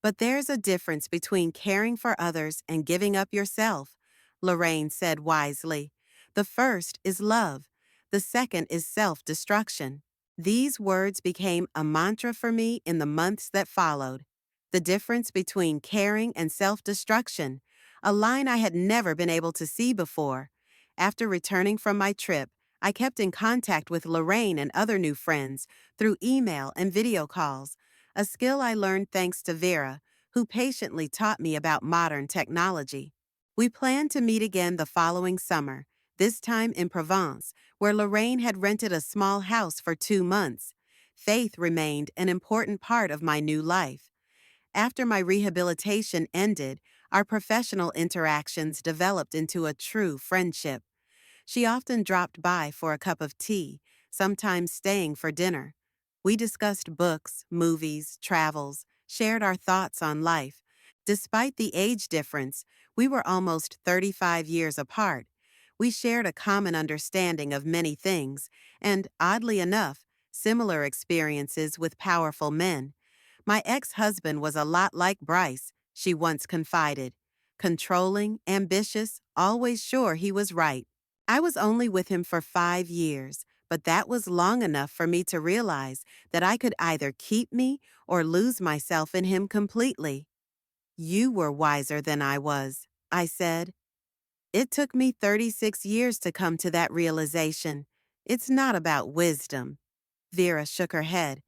But there's a difference between caring for others and giving up yourself," Lorraine said wisely. "The first is love. The second is self-destruction." These words became a mantra for me in the months that followed. The difference between caring and self-destruction, a line I had never been able to see before. After returning from my trip, I kept in contact with Lorraine and other new friends through email and video calls, a skill I learned thanks to Vera, who patiently taught me about modern technology. We planned to meet again the following summer, this time in Provence, where Lorraine had rented a small house for 2 months. Faith remained an important part of my new life. After my rehabilitation ended, our professional interactions developed into a true friendship. She often dropped by for a cup of tea, sometimes staying for dinner. We discussed books, movies, travels, shared our thoughts on life. Despite the age difference, we were almost 35 years apart. We shared a common understanding of many things, and, oddly enough, similar experiences with powerful men. "My ex-husband was a lot like Bryce," she once confided. "Controlling, ambitious, always sure he was right." I was only with him for 5 years, but that was long enough for me to realize that I could either keep me or lose myself in him completely. "You were wiser than I was," I said. It took me 36 years to come to that realization. It's not about wisdom. Vera shook her head.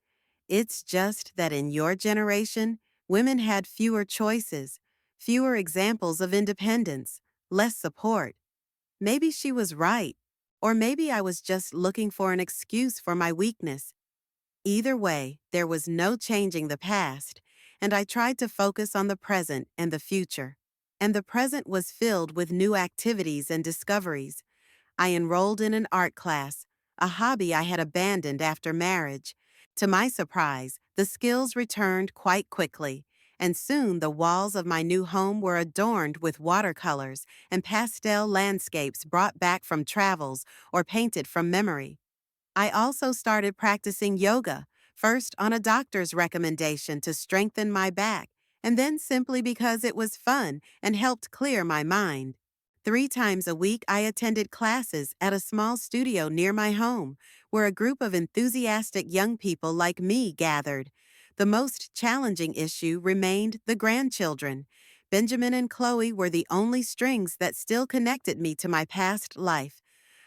It's just that in your generation, women had fewer choices, fewer examples of independence, less support. Maybe she was right. Or maybe I was just looking for an excuse for my weakness. Either way, there was no changing the past, and I tried to focus on the present and the future. And the present was filled with new activities and discoveries. I enrolled in an art class, a hobby I had abandoned after marriage. To my surprise, the skills returned quite quickly, and soon the walls of my new home were adorned with watercolors and pastel landscapes brought back from travels or painted from memory. I also started practicing yoga, first on a doctor's recommendation to strengthen my back, and then simply because it was fun and helped clear my mind. 3 times a week, I attended classes at a small studio near my home, where a group of enthusiastic young people like me gathered. The most challenging issue remained the grandchildren. Benjamin and Chloe were the only strings that still connected me to my past life.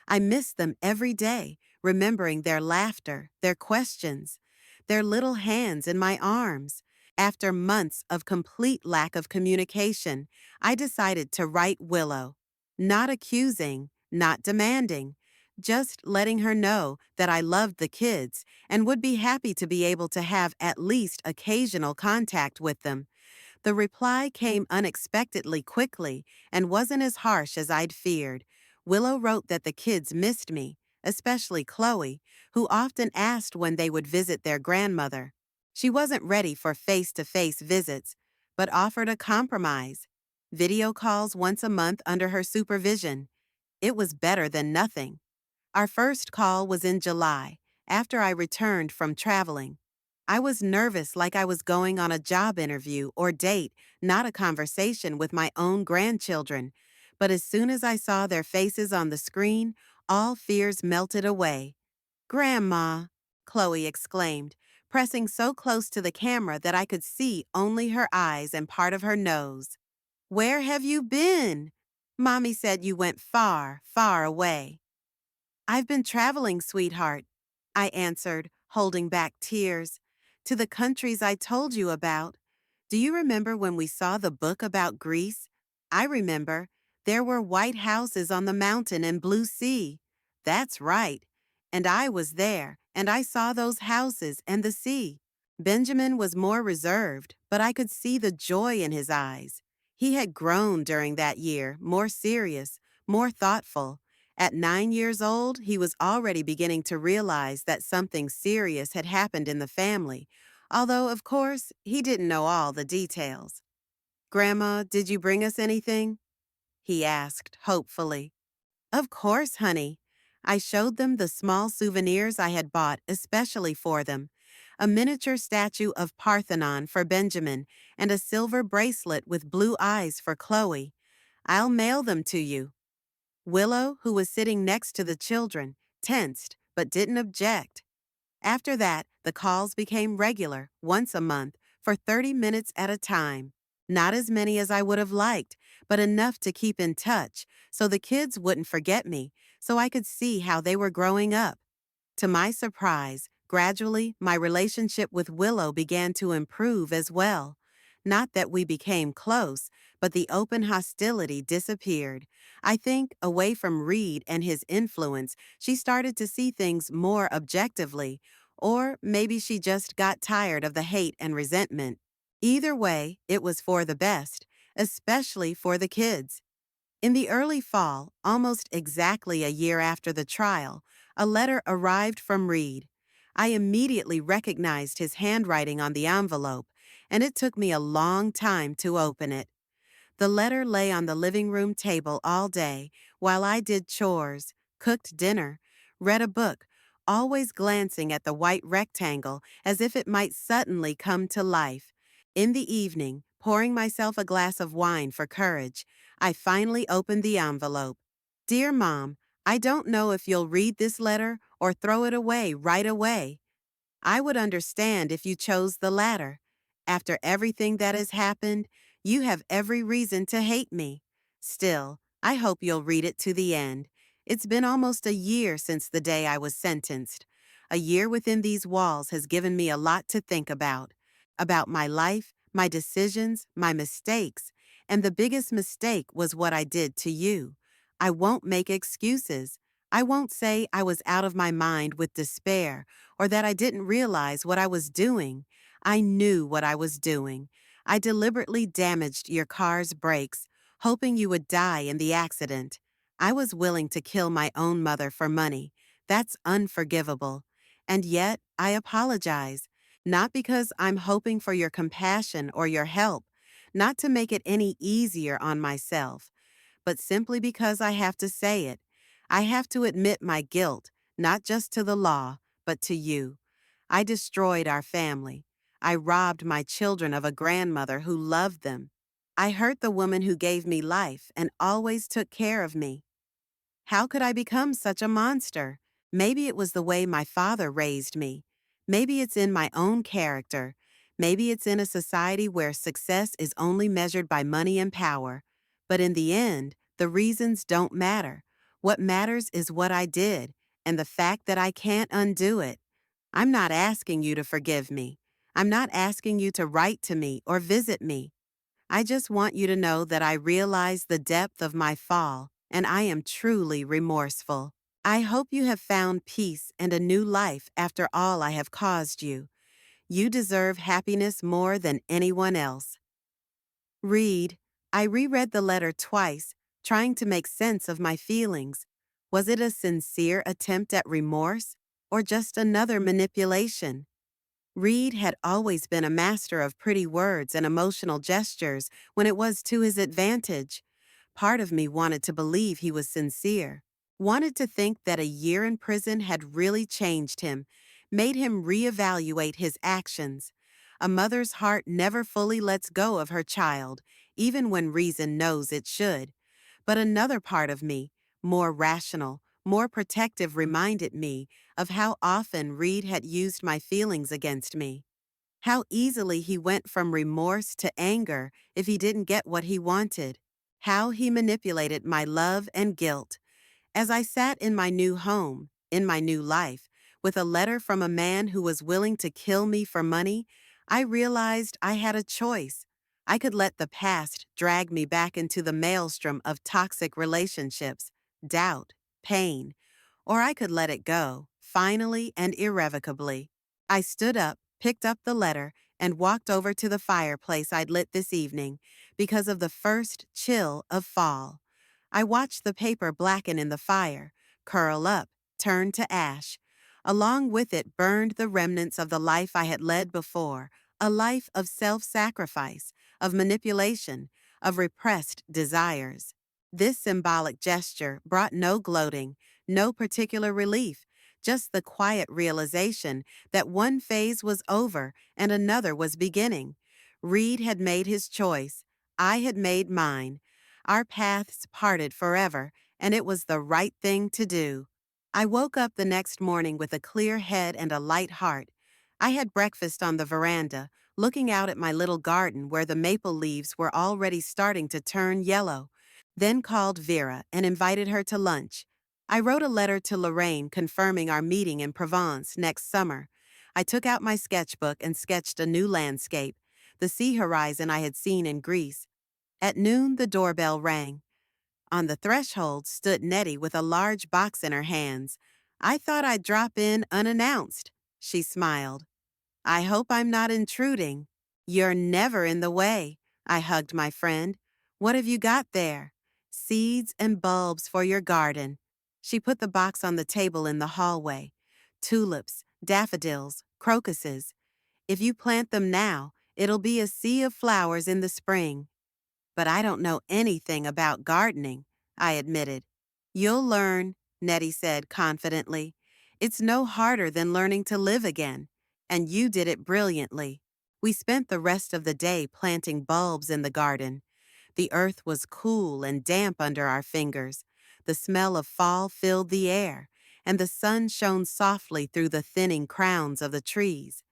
I miss them every day, remembering their laughter, their questions, their little hands in my arms. After months of complete lack of communication, I decided to write Willow. Not accusing, not demanding, just letting her know that I loved the kids and would be happy to be able to have at least occasional contact with them. The reply came unexpectedly quickly and wasn't as harsh as I'd feared. Willow wrote that the kids missed me, especially Chloe, who often asked when they would visit their grandmother. She wasn't ready for face-to-face visits, but offered a compromise: video calls once a month under her supervision. It was better than nothing. Our first call was in July, after I returned from traveling. I was nervous, like I was going on a job interview or date, not a conversation with my own grandchildren. But as soon as I saw their faces on the screen, all fears melted away. "Grandma," Chloe exclaimed, pressing so close to the camera that I could see only her eyes and part of her nose. "Where have you been? Mommy said you went far, far away." "I've been traveling, sweetheart," I answered, holding back tears, "to the countries I told you about. Do you remember when we saw the book about Greece? I remember. There were white houses on the mountain and blue sea." "That's right. And I was there, and I saw those houses and the sea." Benjamin was more reserved, but I could see the joy in his eyes. He had grown during that year, more serious, more thoughtful. At 9 years old, he was already beginning to realize that something serious had happened in the family, although, of course, he didn't know all the details. "Grandma, did you bring us anything?" he asked, hopefully. "Of course, honey." I showed them the small souvenirs I had bought especially for them: a miniature statue of Parthenon for Benjamin and a silver bracelet with blue eyes for Chloe. "I'll mail them to you." Willow, who was sitting next to the children, tensed but didn't object. After that, the calls became regular, once a month, for 30 minutes at a time. Not as many as I would have liked, but enough to keep in touch so the kids wouldn't forget me, so I could see how they were growing up. To my surprise, gradually, my relationship with Willow began to improve as well. Not that we became close, but the open hostility disappeared. I think, away from Reed and his influence, she started to see things more objectively, or maybe she just got tired of the hate and resentment. Either way, it was for the best, especially for the kids. In the early fall, almost exactly a year after the trial, a letter arrived from Reed. I immediately recognized his handwriting on the envelope, and it took me a long time to open it. The letter lay on the living room table all day while I did chores, cooked dinner, read a book, always glancing at the white rectangle as if it might suddenly come to life. In the evening, pouring myself a glass of wine for courage, I finally opened the envelope. "Dear Mom, I don't know if you'll read this letter or throw it away right away. I would understand if you chose the latter. After everything that has happened, you have every reason to hate me. Still, I hope you'll read it to the end. It's been almost a year since the day I was sentenced. A year within these walls has given me a lot to think about my life, my decisions, my mistakes, and the biggest mistake was what I did to you. I won't make excuses. I won't say I was out of my mind with despair or that I didn't realize what I was doing. I knew what I was doing. I deliberately damaged your car's brakes, hoping you would die in the accident. I was willing to kill my own mother for money. That's unforgivable. And yet, I apologize. Not because I'm hoping for your compassion or your help, not to make it any easier on myself, but simply because I have to say it. I have to admit my guilt, not just to the law, but to you. I destroyed our family. I robbed my children of a grandmother who loved them. I hurt the woman who gave me life and always took care of me. How could I become such a monster? Maybe it was the way my father raised me. Maybe it's in my own character. Maybe it's in a society where success is only measured by money and power. But in the end, the reasons don't matter. What matters is what I did, and the fact that I can't undo it. I'm not asking you to forgive me. I'm not asking you to write to me or visit me. I just want you to know that I realize the depth of my fall, and I am truly remorseful. I hope you have found peace and a new life after all I have caused you. You deserve happiness more than anyone else. Read. I reread the letter twice, trying to make sense of my feelings. Was it a sincere attempt at remorse, or just another manipulation? Reed had always been a master of pretty words and emotional gestures when it was to his advantage. Part of me wanted to believe he was sincere, wanted to think that a year in prison had really changed him, made him reevaluate his actions. A mother's heart never fully lets go of her child, even when reason knows it should. But another part of me, more rational, more protective, reminded me of how often Reed had used my feelings against me. How easily he went from remorse to anger if he didn't get what he wanted. How he manipulated my love and guilt. As I sat in my new home, in my new life, with a letter from a man who was willing to kill me for money, I realized I had a choice. I could let the past drag me back into the maelstrom of toxic relationships, doubt, pain, or I could let it go, finally and irrevocably. I stood up, picked up the letter, and walked over to the fireplace I'd lit this evening because of the first chill of fall. I watched the paper blacken in the fire, curl up, turn to ash. Along with it burned the remnants of the life I had led before, a life of self-sacrifice, of manipulation, of repressed desires. This symbolic gesture brought no gloating, no particular relief, just the quiet realization that one phase was over and another was beginning. Reed had made his choice. I had made mine. Our paths parted forever, and it was the right thing to do. I woke up the next morning with a clear head and a light heart. I had breakfast on the veranda, looking out at my little garden where the maple leaves were already starting to turn yellow. Then called Vera and invited her to lunch. I wrote a letter to Lorraine confirming our meeting in Provence next summer. I took out my sketchbook and sketched a new landscape, the sea horizon I had seen in Greece. At noon, the doorbell rang. On the threshold stood Nettie with a large box in her hands. I thought I'd drop in unannounced. She smiled. I hope I'm not intruding. You're never in the way. I hugged my friend. What have you got there? Seeds and bulbs for your garden. She put the box on the table in the hallway. Tulips, daffodils, crocuses. If you plant them now, it'll be a sea of flowers in the spring. But I don't know anything about gardening, I admitted. You'll learn, Nettie said confidently. It's no harder than learning to live again. And you did it brilliantly. We spent the rest of the day planting bulbs in the garden. The earth was cool and damp under our fingers. The smell of fall filled the air, and the sun shone softly through the thinning crowns of the trees.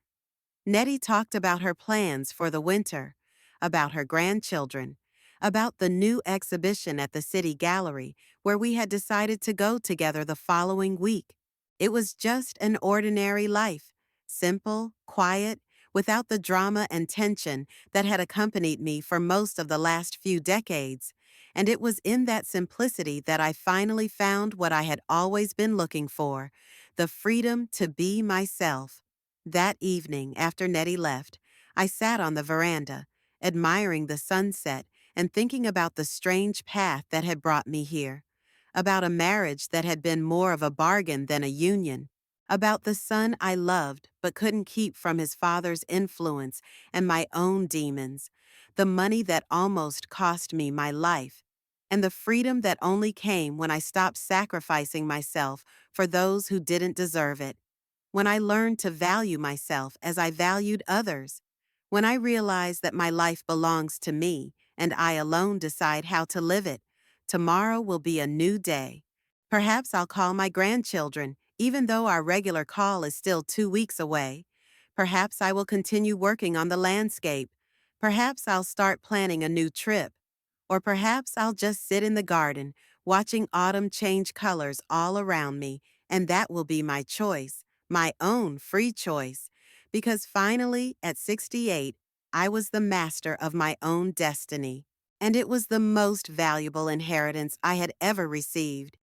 Nettie talked about her plans for the winter, about her grandchildren, about the new exhibition at the City Gallery where we had decided to go together the following week. It was just an ordinary life, simple, quiet, without the drama and tension that had accompanied me for most of the last few decades. And it was in that simplicity that I finally found what I had always been looking for: the freedom to be myself. That evening, after Nettie left, I sat on the veranda, admiring the sunset and thinking about the strange path that had brought me here, about a marriage that had been more of a bargain than a union, about the son I loved but couldn't keep from his father's influence and my own demons, the money that almost cost me my life, and the freedom that only came when I stopped sacrificing myself for those who didn't deserve it, when I learned to value myself as I valued others, when I realized that my life belongs to me and I alone decide how to live it. Tomorrow will be a new day. Perhaps I'll call my grandchildren, even though our regular call is still 2 weeks away. Perhaps I will continue working on the landscape. Perhaps I'll start planning a new trip. Or perhaps I'll just sit in the garden, watching autumn change colors all around me, and that will be my choice, my own free choice. Because finally, at 68, I was the master of my own destiny. And it was the most valuable inheritance I had ever received.